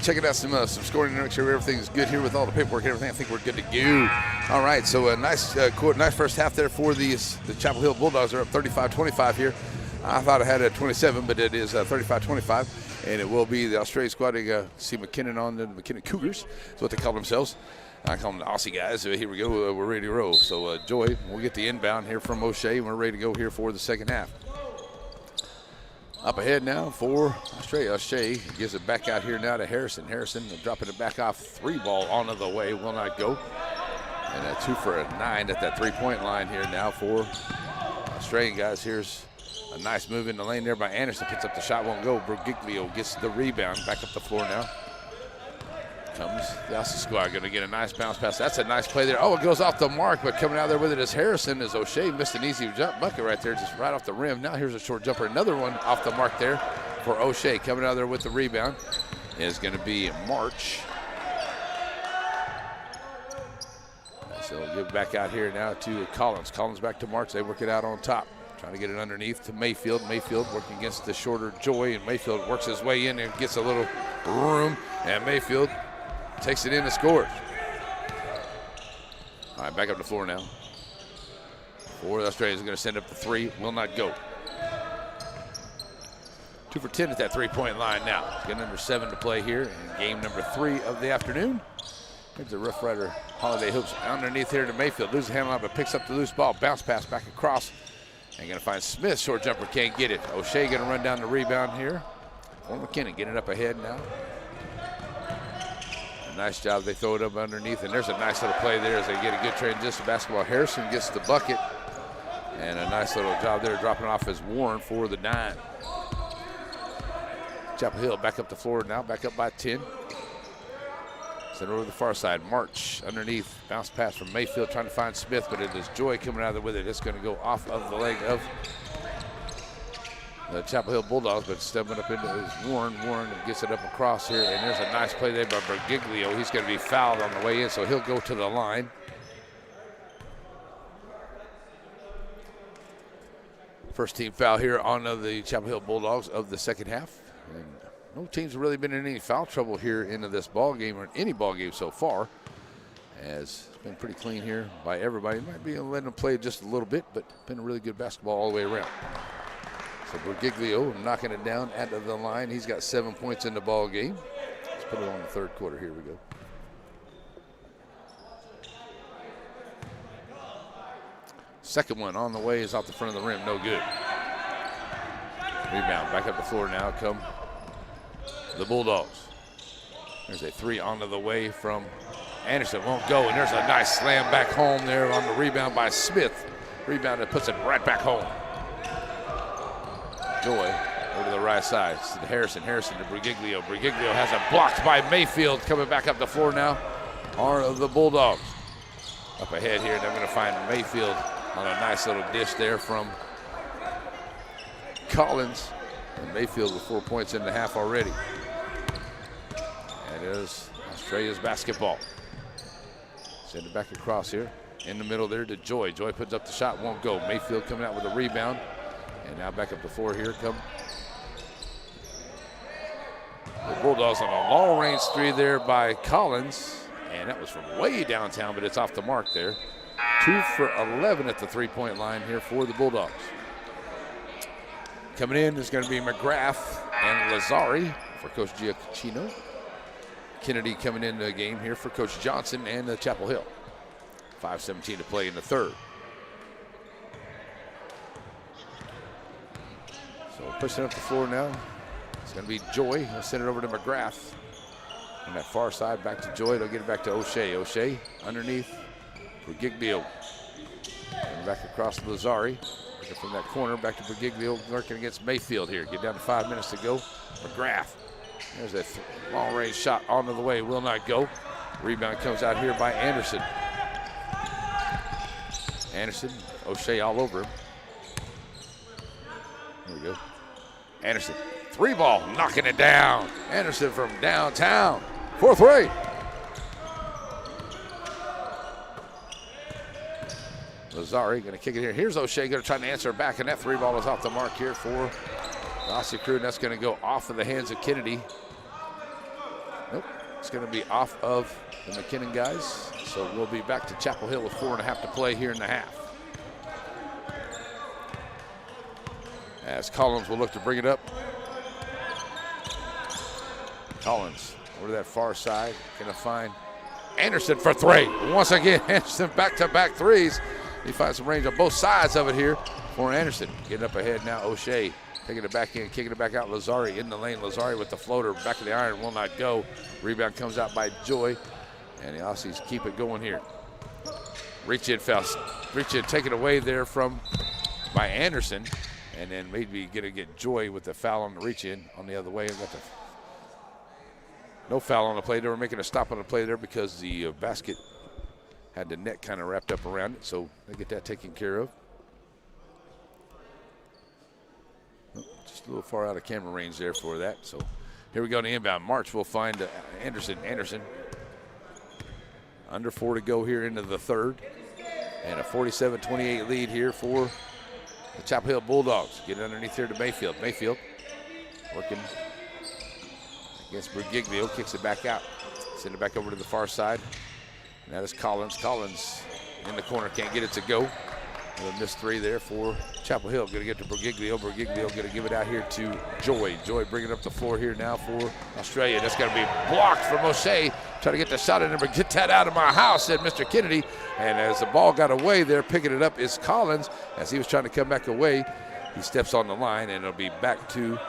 Checking out some scoring and make sure everything's good here with all the paperwork and everything. I think we're good to go. All right, so a nice first half there for the Chapel Hill Bulldogs. Are up 35-25 here. I thought I had a 27, but it is 35-25, and it will be the Australia squad. See McKinnon on the McKinnon Cougars. That's what they call themselves. I call them the Aussie guys. Here we go. We're ready to roll. So, Joy, we'll get the inbound here from O'Shea, and we're ready to go here for the second half. Up ahead now for Australia. O'Shea gives it back out here now to Harrison. Harrison dropping it back off. 3 ball on the way. Will not go. And a 2 for a 9 at that 3-point line here now for Australian guys. Here's a nice move in the lane there by Anderson. Picks up the shot. Won't go. Bergiglio gets the rebound. Back up the floor now. Comes the Aussie squad. Going to get a nice bounce pass. That's a nice play there. Oh, it goes off the mark, but coming out there with it is Harrison as O'Shea missed an easy jump bucket right there, just right off the rim. Now here's a short jumper. Another one off the mark there for O'Shea. Coming out there with the rebound is going to be March. So we'll give it back out here now to Collins. Collins back to March. They work it out on top. Trying to get it underneath to Mayfield. Mayfield working against the shorter Joy, and Mayfield works his way in and gets a little room, and Mayfield takes it in and scores. All right, back up the floor now. For the Australians, going to send up the 3. Will not go. 2 for 10 at that 3-point line now. Getting under 7 to play here in game number 3 of the afternoon. Here's the Rough Rider Holiday Hoops underneath here to Mayfield. Loses the handle out, but picks up the loose ball. Bounce pass back across. And going to find Smith. Short jumper can't get it. O'Shea going to run down the rebound here. For McKinnon getting it up ahead now. Nice job. They throw it up underneath, and there's a nice little play there as they get a good transition basketball. Harrison gets the bucket, and a nice little job there dropping off as Warren for the 9. Chapel Hill back up the floor now, back up by 10. Send it over to the far side. March underneath. Bounce pass from Mayfield trying to find Smith, but it is Joy coming out of there with it. It's going to go off of the leg of the Chapel Hill Bulldogs, but stepping up into his Warren. Warren gets it up across here, and there's a nice play there by Bergiglio. He's going to be fouled on the way in, so he'll go to the line. First team foul here on the Chapel Hill Bulldogs of the second half. And no teams really been in any foul trouble here into this ball game or any ball game so far. As it's been pretty clean here by everybody. Might be letting them play just a little bit, but been a really good basketball all the way around. So Bergiglio knocking it down at the line. He's got 7 points in the ball game. Let's put it on the third quarter. Here we go. Second one on the way is off the front of the rim. No good. Rebound. Back up the floor now come the Bulldogs. There's a 3 onto the way from Anderson. Won't go. And there's a nice slam back home there on the rebound by Smith. Rebound that puts it right back home. Joy over to the right side. To Harrison. Harrison to Bergiglio. Bergiglio has it blocked by Mayfield. Coming back up the floor now are the Bulldogs. Up ahead here, they're going to find Mayfield on a nice little dish there from Collins. And Mayfield with 4 points in the half already. And it is Australia's basketball. Send it back across here. In the middle there to Joy. Joy puts up the shot, won't go. Mayfield coming out with a rebound. And now back up the floor here come the Bulldogs on a long-range 3 there by Collins. And that was from way downtown, but it's off the mark there. 2 for 11 at the 3-point line here for the Bulldogs. Coming in is going to be McGrath and Lazari for Coach Giacchino. Kennedy coming into the game here for Coach Johnson and Chapel Hill. 5:17 to play in the third. So pushing up the floor now. It's going to be Joy. He'll send it over to McGrath. On that far side, back to Joy. They'll get it back to O'Shea. O'Shea underneath for Giglio. And back across to Lazari. From that corner, back to Bergiglio, working against Mayfield here. Get down to 5 minutes to go. McGrath. There's a long-range shot onto the way. Will not go. Rebound comes out here by Anderson. Anderson, O'Shea all over him. Here we go. Anderson, 3 ball, knocking it down. Anderson from downtown. 4-3. Lazari going to kick it here. Here's O'Shea going to try to answer back, and that 3 ball is off the mark here for Rossi crew, and that's going to go off of the hands of Kennedy. Nope, it's going to be off of the McKinnon guys. So we'll be back to Chapel Hill with 4.5 to play here in the half. As Collins will look to bring it up. Collins over to that far side, going to find Anderson for three. Once again, Anderson back-to-back threes. He finds some range on both sides of it here for Anderson. Getting up ahead now, O'Shea. Taking it back in, kicking it back out. Lazari in the lane. Lazari with the floater. Back of the iron, will not go. Rebound comes out by Joy. And the Aussies keep it going here. Reach in foul. Reach in taken away there by Anderson. And then maybe going to get Joy with the foul on the reach in on the other way. No foul on the play. They were making a stop on the play there because the basket had the net kind of wrapped up around it. So they get that taken care of. Just a little far out of camera range there for that. So here we go to inbound. March will find Anderson. Anderson. Under 4 to go here into the third. And a 47-28 lead here for the Chapel Hill Bulldogs. Get underneath here to Mayfield. Mayfield working against Bergiglio. Kicks it back out. Send it back over to the far side. And that is Collins. Collins in the corner. Can't get it to go. Another missed three there for Chapel Hill. Going to get to Bergiglio. Bergiglio going to give it out here to Joy. Joy bringing up the floor here now for Australia. That's going to be blocked from O'Shea. Try to get the shot in there, but get that out of my house, said Mr. Kennedy. And as the ball got away there, picking it up is Collins. As he was trying to come back away, he steps on the line, and it'll be back to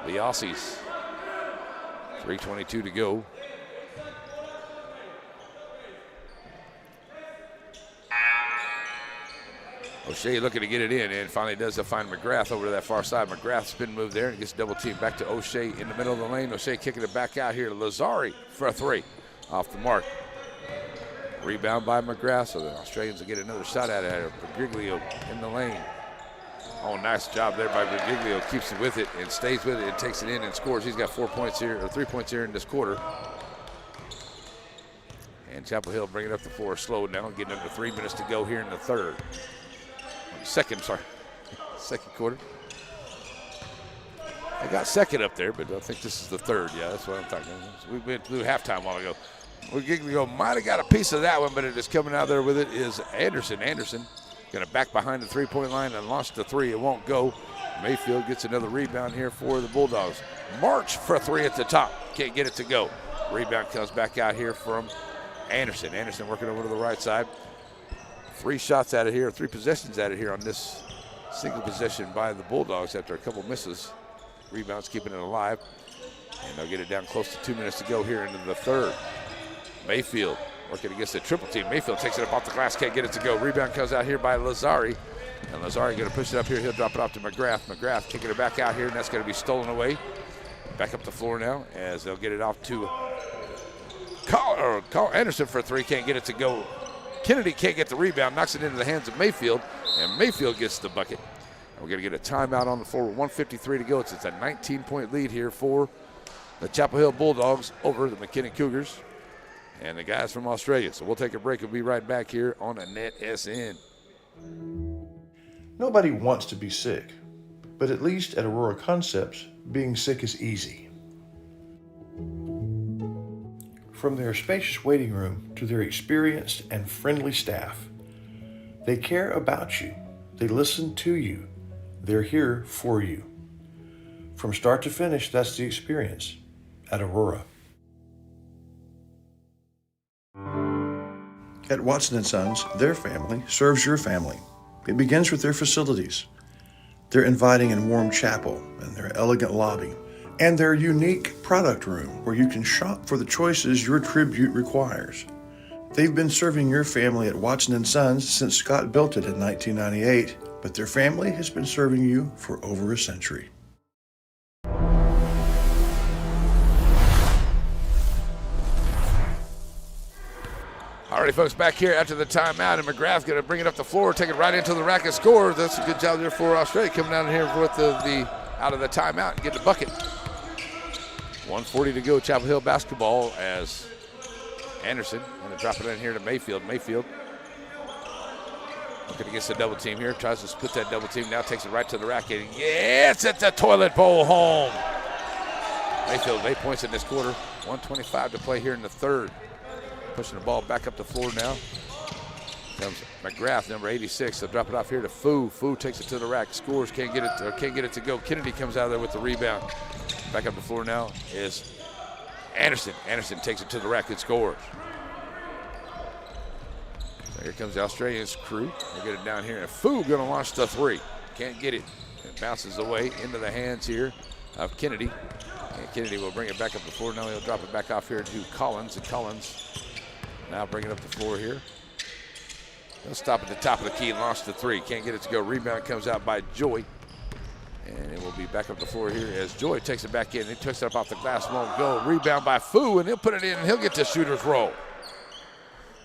the Aussies. 3:22 to go. O'Shea looking to get it in, and finally does find McGrath over to that far side. McGrath spin move there and gets double teamed back to O'Shea in the middle of the lane. O'Shea kicking it back out here to Lazari for a three. Off the mark. Rebound by McGrath, so the Australians will get another shot at it. Bergiglio in the lane. Oh, nice job there by Bergiglio. Keeps it with it and stays with it and takes it in and scores. He's got 4 points here, or 3 points here in this quarter. And Chapel Hill bringing up the floor slow now, getting under 3 minutes to go here in the third. Second quarter. I got second up there, but I think this is the third. Yeah, that's what I'm talking about. We went through halftime a while ago. Bergiglio might have got a piece of that one, but it is coming out there with it is Anderson. Anderson going to back behind the three-point line and launch the three. It won't go. Mayfield gets another rebound here for the Bulldogs. March for a three at the top. Can't get it to go. Rebound comes back out here from Anderson. Anderson working over to the right side. 3 shots out of here, 3 possessions out of here on this single possession by the Bulldogs after a couple misses. Rebounds keeping it alive. And they'll get it down close to 2 minutes to go here into the third. Mayfield working against the triple team. Mayfield takes it up off the glass, can't get it to go. Rebound comes out here by Lazari. And Lazari going to push it up here. He'll drop it off to McGrath. McGrath kicking it back out here, and that's going to be stolen away. Back up the floor now as they'll get it off to Anderson for a three. Can't get it to go. Kennedy can't get the rebound, knocks it into the hands of Mayfield, and Mayfield gets the bucket. And we're going to get a timeout on the floor with 1:53 to go. It's a 19-point lead here for the Chapel Hill Bulldogs over the McKinnon Cougars and the guys from Australia. So we'll take a break and be right back here on a NETSN. Nobody wants to be sick, but at least at Aurora Concepts, being sick is easy. From their spacious waiting room to their experienced and friendly staff, they care about you. They listen to you. They're here for you. From start to finish, that's the experience at Aurora. At Watson & Sons, their family serves your family. It begins with their facilities, their inviting and warm chapel, and their elegant lobby, and their unique product room where you can shop for the choices your tribute requires. They've been serving your family at Watson & Sons since Scott built it in 1998, but their family has been serving you for over a century. All right, folks, back here after the timeout, and McGrath going to bring it up the floor, take it right into the rack and score. That's a good job there for Australia, coming down here with the out of the timeout and get the bucket. 1:40 to go, Chapel Hill basketball as Anderson going to drop it in here to Mayfield. Mayfield Looking against the double team here. Tries to split that double team. Now takes it right to the rack. And yes, it's a toilet bowl home. Mayfield, 8 points in this quarter. 1:25 to play here in the third. Pushing the ball back up the floor now. Comes McGrath, number 86. They'll drop it off here to Fu. Fu takes it to the rack. Scores, can't get it to go. Kennedy comes out of there with the rebound. Back up the floor now is Anderson. Anderson takes it to the rack and scores. So here comes the Australians crew. They get it down here. And Fu going to launch the three. Can't get it. It bounces away into the hands here of Kennedy. And Kennedy will bring it back up the floor. Now he'll drop it back off here to Collins. And Collins now bring it up the floor here. He'll stop at the top of the key and launch the three. Can't get it to go. Rebound comes out by Joy. And it will be back up the floor here as Joy takes it back in. He takes it up off the glass, won't go. Rebound by Fu, and he'll put it in, and he'll get the shooter's roll.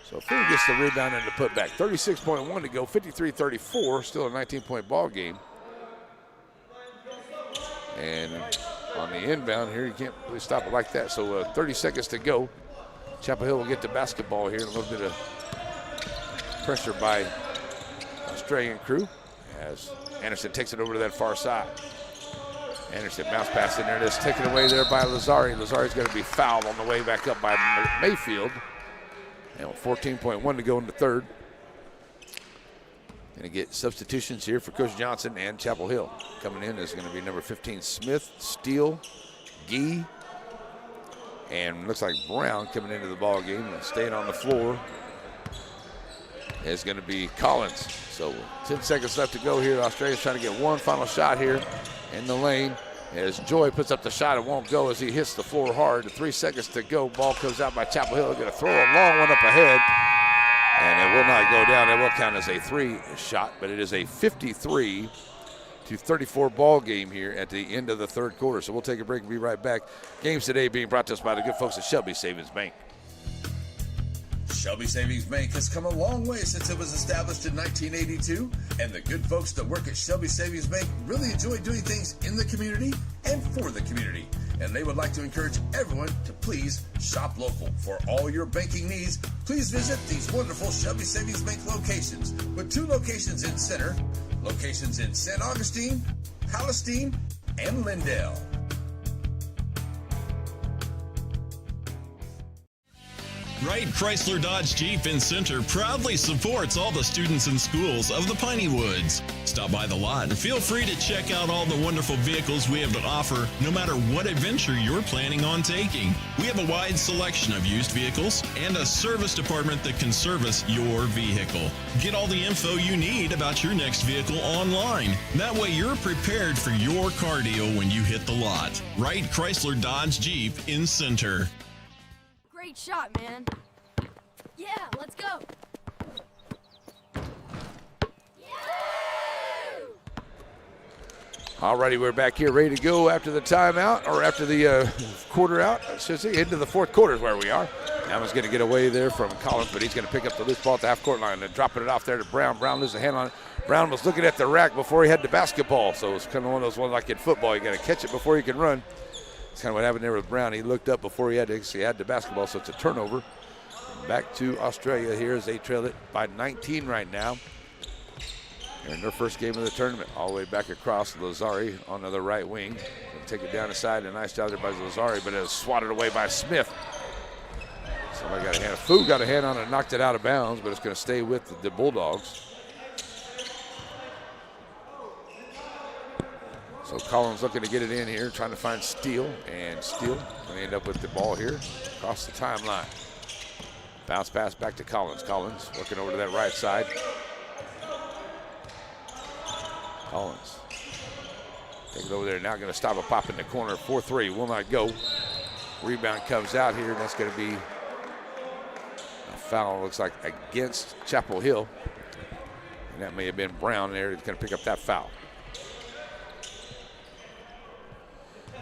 So Fu gets the rebound and the putback. 36.1 to go, 53-34, still a 19-point ball game. And on the inbound here, you can't really stop it like that. So 30 seconds to go. Chapel Hill will get the basketball here. A little bit of pressure by Australian crew as Anderson takes it over to that far side. Anderson bounce pass in there. It is taken away there by Lazari. Lazari's going to be fouled on the way back up by Mayfield. And 14.1 to go in the third. Going to get substitutions here for Coach Johnson and Chapel Hill. Coming in is going to be number 15 Smith, Steele, Gee, and looks like Brown coming into the ball game. And staying on the floor is going to be Collins. So 10 seconds left to go here. Australia's trying to get one final shot here in the lane. As Joy puts up the shot, it won't go as he hits the floor hard. 3 seconds to go. Ball comes out by Chapel Hill. They're going to throw a long one up ahead. And it will not go down. It will count as a three shot, but it is a 53-34 ball game here at the end of the third quarter. So we'll take a break and be right back. Games today being brought to us by the good folks at Shelby Savings Bank. Shelby Savings Bank has come a long way since it was established in 1982, and the good folks that work at Shelby Savings Bank really enjoy doing things in the community and for the community. And they would like to encourage everyone to please shop local. For all your banking needs, please visit these wonderful Shelby Savings Bank locations, with 2 locations in Center, locations in St. Augustine, Palestine, and Lindale. Wright Chrysler Dodge Jeep in Center proudly supports all the students and schools of the Piney Woods. Stop by the lot and feel free to check out all the wonderful vehicles we have to offer, no matter what adventure you're planning on taking. We have a wide selection of used vehicles and a service department that can service your vehicle. Get all the info you need about your next vehicle online. That way you're prepared for your car deal when you hit the lot. Wright Chrysler Dodge Jeep in Center. Great shot, man. Yeah, let's go. Alrighty, we're back here ready to go after the timeout, or after the quarter out. I should say into the fourth quarter is where we are. Allen's going to get away there from Collins, but he's going to pick up the loose ball at the half-court line and dropping it off there to Brown. Brown loses a hand on it. Brown was looking at the rack before he had the basketball, so it's kind of one of those ones like in football. You got to catch it before you can run. That's kind of what happened there with Brown. He looked up before he had the basketball, so it's a turnover. Back to Australia here as they trail it by 19 right now. They're in their first game of the tournament. All the way back across, Lazari on the right wing. Gonna take it down the side. A nice job there by Lazari, but it was swatted away by Smith. Somebody got a hand. Fu got a hand on it and knocked it out of bounds, but it's going to stay with the Bulldogs. So Collins looking to get it in here, trying to find Steele, and Steele going to end up with the ball here across the timeline. Bounce pass back to Collins. Collins working over to that right side. Collins take it over there. Now going to stop a pop in the corner. 4-3 will not go. Rebound comes out here, and that's going to be a foul. Looks like against Chapel Hill, and that may have been Brown there. He's going to pick up that foul.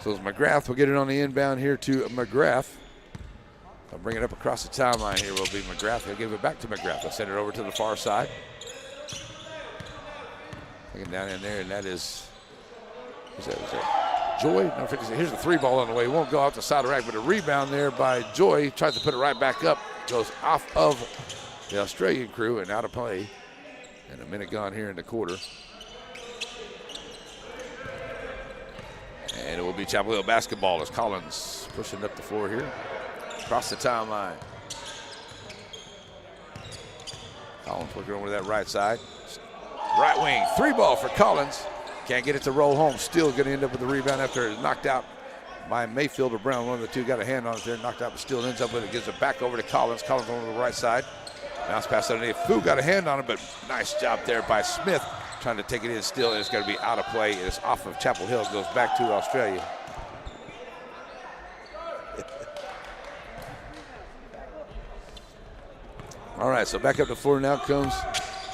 So it's McGrath will get it on the inbound here to McGrath. I'll bring it up across the timeline here will be McGrath. He'll give it back to McGrath. They'll send it over to the far side. Taking down in there, and that is that Joy? No, here's the three ball on the way. It won't go out the side of the rack, but a rebound there by Joy. Tries to put it right back up. Goes off of the Australian crew and out of play. And a minute gone here in the quarter. And it will be Chapel Hill basketball as Collins pushing up the floor here. Across the timeline. Collins working over to that right side. Right wing, 3-ball for Collins. Can't get it to roll home. Still going to end up with the rebound after it's knocked out by Mayfield or Brown. One of the two got a hand on it there, knocked out, but still ends up with it. Gives it back over to Collins. Collins over to the right side. Bounce pass underneath. Fu got a hand on it, but nice job there by Smith. Trying to take it in still. It's going to be out of play. It's off of Chapel Hill. Goes back to Australia. All right, so back up the floor now comes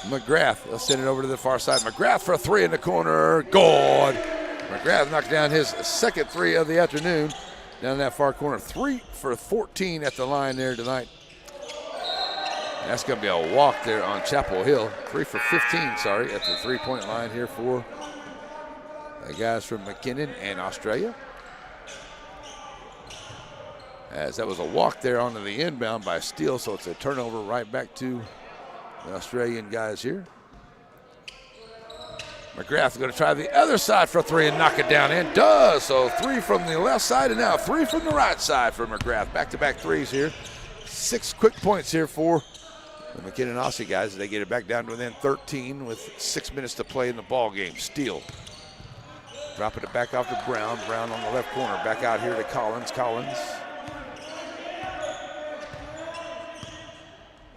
McGrath. They'll send it over to the far side. McGrath for a 3 in the corner. Good. McGrath knocked down his second 3 of the afternoon. Down that far corner. 3 for 14 at the line there tonight. That's going to be a walk there on Chapel Hill. 3 for 15, sorry, at the three-point line here for the guys from McKinnon and Australia. As that was a walk there onto the inbound by Steele, so it's a turnover right back to the Australian guys here. McGrath is going to try the other side for a 3 and knock it down in. Does. So 3 from the left side and now 3 from the right side for McGrath. Back-to-back threes here. 6 quick points here for the McKinnon Aussie guys. They get it back down to within 13 with 6 minutes to play in the ball game. Steele dropping it back off to Brown. Brown on the left corner. Back out here to Collins. Collins.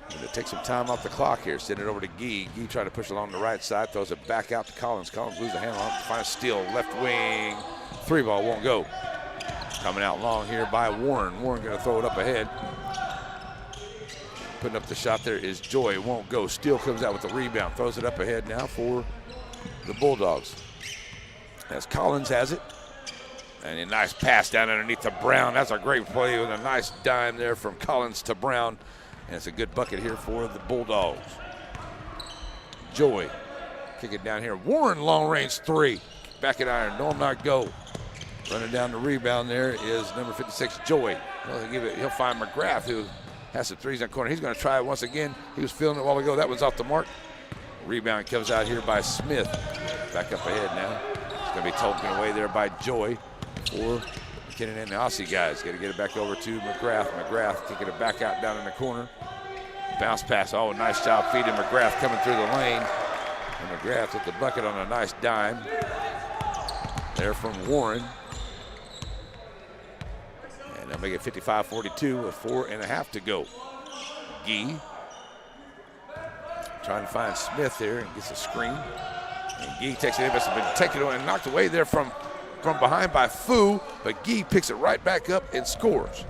Going to take some time off the clock here. Send it over to Gee. Gee trying to push along the right side. Throws it back out to Collins. Collins loses a handle on it. Finds Steele. Left wing. 3-ball won't go. Coming out long here by Warren. Warren going to throw it up ahead. Putting up the shot there is Joy. Won't go. Steele comes out with the rebound. Throws it up ahead now for the Bulldogs. As Collins has it. And a nice pass down underneath to Brown. That's a great play with a nice dime there from Collins to Brown. And it's a good bucket here for the Bulldogs. Joy. Kick it down here. Warren, long range 3. Back at iron. No, not go. Running down the rebound there is number 56, Joy. He'll find McGrath, who has some threes in the corner. He's going to try it once again. He was feeling it a while ago. That one's off the mark. Rebound comes out here by Smith. Back up ahead now. It's going to be taken away there by Joy for McKinnon and the Aussie guys. Got to get it back over to McGrath. McGrath kicking it back out down in the corner. Bounce pass. Oh, nice job feeding McGrath coming through the lane. And McGrath with the bucket on a nice dime. There from Warren. And they'll make it 55-42 with 4.5 to go. Gee trying to find Smith there and gets a screen. And Gee takes it in, but it's been taken away and knocked away there from behind by Fu, but Gee picks it right back up and scores.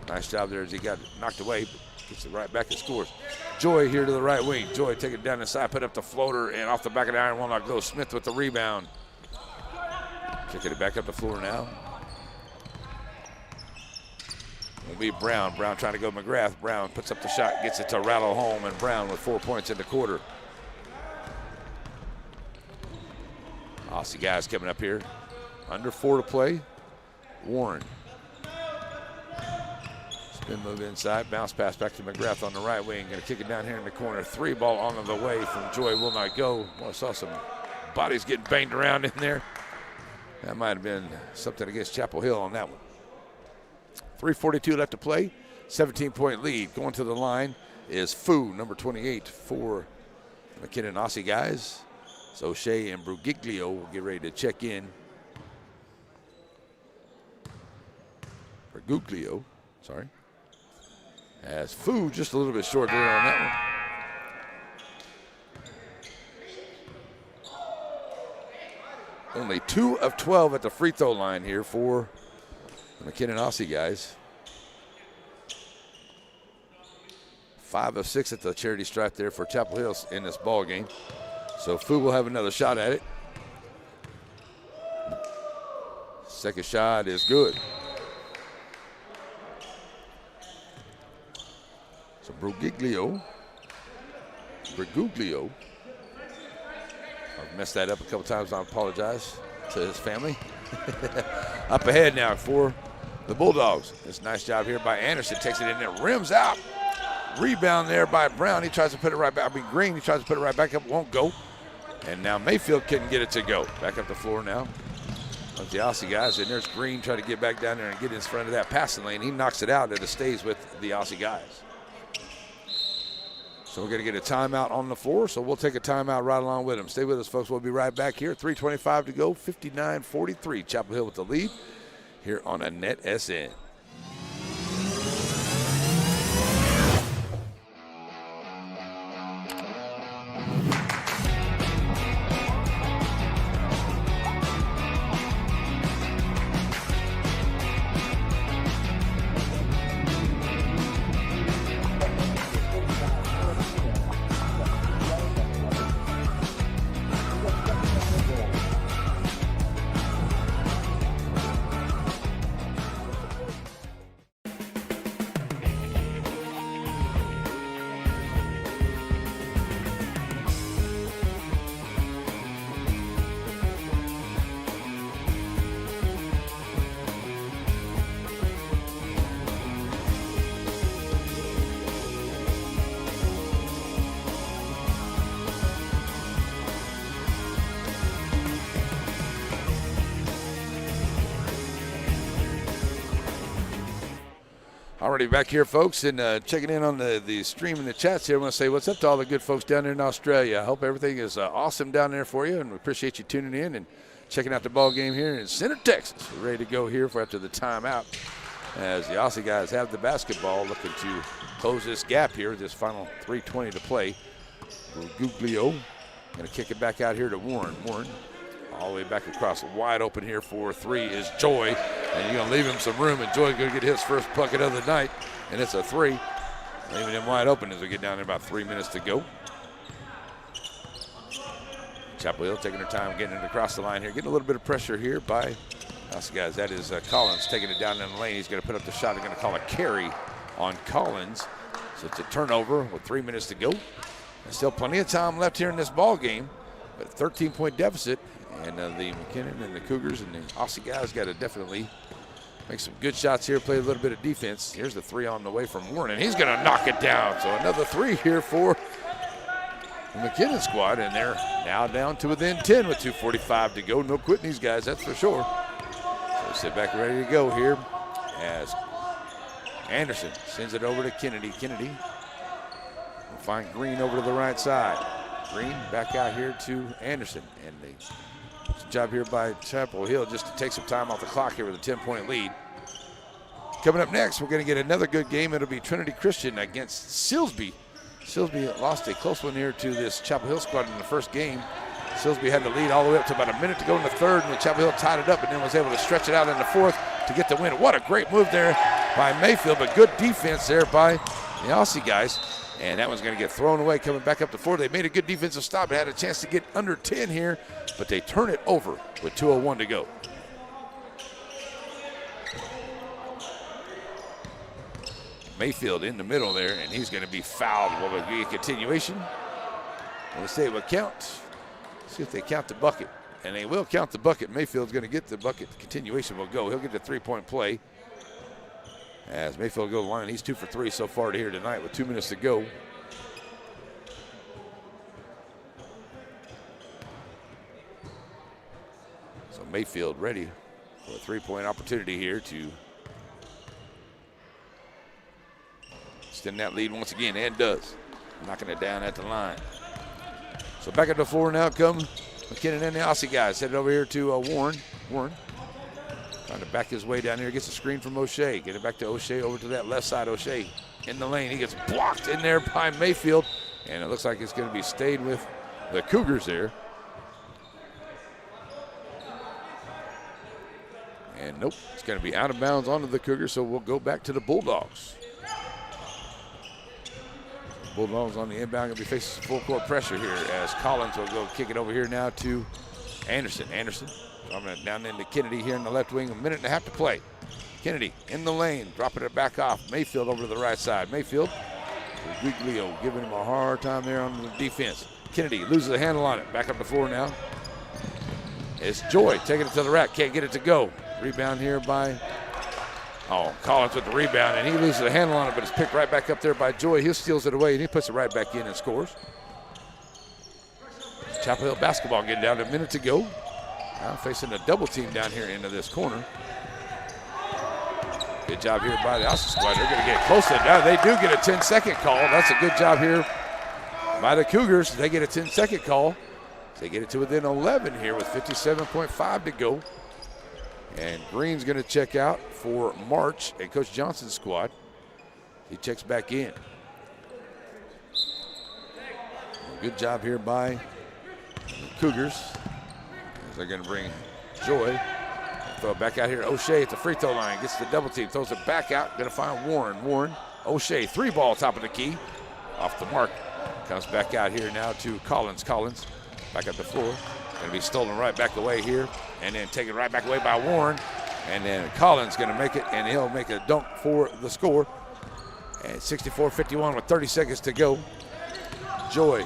Nice job there as he got knocked away, gets it right back and scores. Joy here to the right wing. Joy take it down the side, put up the floater, and off the back of the iron will not go. Smith with the rebound. Kicking it back up the floor now. Will be Brown. Brown trying to go McGrath. Brown puts up the shot, gets it to rattle home, and Brown with 4 points in the quarter. Aussie guys coming up here. Under 4 to play. Warren. Spin move inside. Bounce pass back to McGrath on the right wing. Going to kick it down here in the corner. 3-ball on the way from Joy. Will not go. Well, I saw some bodies getting banged around in there. That might have been something against Chapel Hill on that one. 3:42 left to play. 17-point lead. Going to the line is Fu, number 28 for McKinnon Aussie guys. So O'Shea and Brugiglio will get ready to check in. Brugiglio, sorry. As Fu just a little bit short there on that one. Only 2 of 12 at the free throw line here for the McKinnon Aussie guys. 5 of 6 at the charity stripe there for Chapel Hill in this ball game. So Fu will have another shot at it. Second shot is good. So Brugiglio. I've messed that up a couple times. I apologize to his family. Up ahead now for the Bulldogs. This nice job here by Anderson. Takes it in there, rims out. Rebound there by Brown. He tries to put it right back. Green, he tries to put it right back up. Won't go. And now Mayfield couldn't get it to go. Back up the floor now. Of the Aussie guys. And there's Green trying to get back down there and get in front of that passing lane. He knocks it out and it stays with the Aussie guys. So we're going to get a timeout on the floor. So we'll take a timeout right along with them. Stay with us, folks. We'll be right back here. 3:25 to go. 59-43. Chapel Hill with the lead here on a NETSN. Already back here, folks, and checking in on the stream and the chats here. I want to say what's up to all the good folks down there in Australia. I hope everything is awesome down there for you, and we appreciate you tuning in and checking out the ball game here in Center, Texas. We're ready to go here for after the timeout as the Aussie guys have the basketball, looking to close this gap here, this final 3:20 to play. Guglio going to kick it back out here to Warren. Warren all the way back across, wide open here for three is Joy. And you're going to leave him some room, and Joy going to get his first bucket of the night, and it's a three. Leaving him wide open as we get down there, about 3 minutes to go. Chapel Hill taking their time getting it across the line here. Getting a little bit of pressure here by us guys. That is Collins taking it down in the lane. He's going to put up the shot. They're going to call a carry on Collins. So it's a turnover with 3 minutes to go. There's still plenty of time left here in this ball game, but a 13-point deficit. And the McKinnon and the Cougars and the Aussie guys got to definitely make some good shots here, play a little bit of defense. Here's the three on the way from Warren, and he's going to knock it down. So another three here for the McKinnon squad, and they're now down to within 10 with 2:45 to go. No quitting these guys, that's for sure. So sit back ready to go here as Anderson sends it over to Kennedy. Kennedy will find Green over to the right side. Green back out here to Anderson, and the job here by Chapel Hill just to take some time off the clock here with a 10-point lead. Coming up next, we're going to get another good game. It'll be Trinity Christian against Silsby. Silsby lost a close one here to this Chapel Hill squad in the first game. Silsby had the lead all the way up to about a minute to go in the third, and the Chapel Hill tied it up and then was able to stretch it out in the fourth to get the win. What a great move there by Mayfield, but good defense there by the Aussie guys. And that one's going to get thrown away coming back up to four. They made a good defensive stop. They had a chance to get under 10 here, but they turn it over with 2:01 to go. Mayfield in the middle there, and he's going to be fouled. Will it be a continuation? Let's say it will count. See if they count the bucket. And they will count the bucket. Mayfield's going to get the bucket. The continuation will go. He'll get the three-point play. As Mayfield goes to the line, he's 2 for 3 so far here tonight with 2 minutes to go. So Mayfield ready for a three-point opportunity here to extend that lead once again, and does. Knocking it down at the line. So back at the floor now come McKinnon and the Aussie guys. Headed over here to Warren. Warren trying to back his way down here. Gets a screen from O'Shea. Get it back to O'Shea over to that left side. O'Shea in the lane. He gets blocked in there by Mayfield. And it looks like it's going to be stayed with the Cougars there. And nope, it's going to be out of bounds onto the Cougars, so we'll go back to the Bulldogs. Bulldogs on the inbound going to be facing some full court pressure here as Collins will go kick it over here now to Anderson. Anderson dropping it down into Kennedy here in the left wing. A minute and a half to play. Kennedy in the lane, dropping it back off. Mayfield over to the right side. Mayfield, Guglio giving him a hard time there on the defense. Kennedy loses the handle on it. Back up the floor now. It's Joy taking it to the rack. Can't get it to go. Rebound here by Oh, Collins with the rebound, and he loses the handle on it, but it's picked right back up there by Joy. He steals it away, and he puts it right back in and scores. Chapel Hill basketball getting down to a minute to go. Now facing a double team down here into this corner. Good job here by the Austin squad. They're going to get close to it. Now they do get a 10-second call. That's a good job here by the Cougars. They get a 10-second call. They get it to within 11 here with 57.5 to go. And Green's going to check out for March and Coach Johnson's squad. He checks back in. Good job here by the Cougars. As they're going to bring Joy. Throw it back out here. O'Shea at the free throw line. Gets the double team. Throws it back out. Going to find Warren. Warren. O'Shea. 3-ball top of the key. Off the mark. Comes back out here now to Collins. Collins back up the floor. Going to be stolen right back away here. And then taken right back away by Warren. And then Collins going to make it. And he'll make a dunk for the score. And 64-51 with 30 seconds to go. Joy.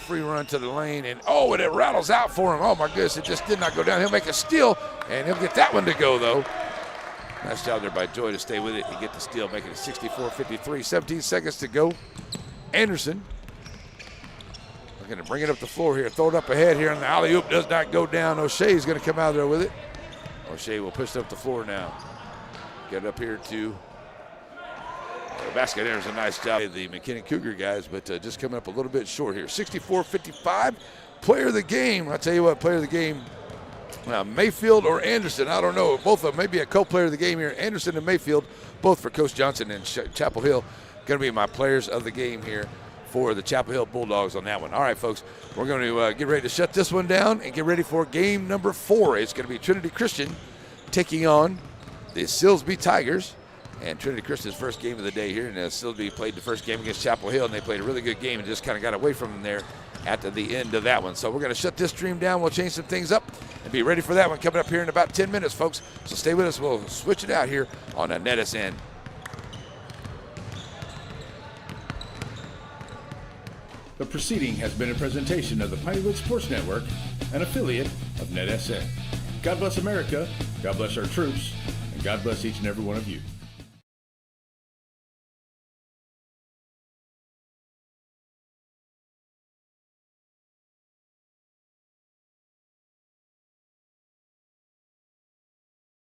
Free run to the lane, and and it rattles out for him. Oh my goodness, it just did not go down. He'll make a steal, and he'll get that one to go though. Nice job there by Joy to stay with it and get the steal, making it 64-53. 17 seconds to go. Anderson, we're going to bring it up the floor here, throw it up ahead here, and the alley-oop does not go down. O'Shea's going to come out there with it. O'Shea will push it up the floor now. Get it up here to the basket. There's a nice job of the McKinney Cougar guys, but just coming up a little bit short here. 64-55, player of the game. I'll tell you what, player of the game, Mayfield or Anderson, I don't know. Both of them, maybe a co-player of the game here. Anderson and Mayfield, both for Coach Johnson and Chapel Hill, going to be my players of the game here for the Chapel Hill Bulldogs on that one. All right, folks, we're going to get ready to shut this one down and get ready for game number 4. It's going to be Trinity Christian taking on the Silsbee Tigers. And Trinity Christian's first game of the day here, and Silsbee played the first game against Chapel Hill, and they played a really good game and just kind of got away from them there at the end of that one. So we're going to shut this stream down. We'll change some things up and be ready for that one coming up here in about 10 minutes, folks. So stay with us. We'll switch it out here on a NETSN. The proceeding has been a presentation of the Pineywood Sports Network, an affiliate of NETSN. God bless America, God bless our troops, and God bless each and every one of you.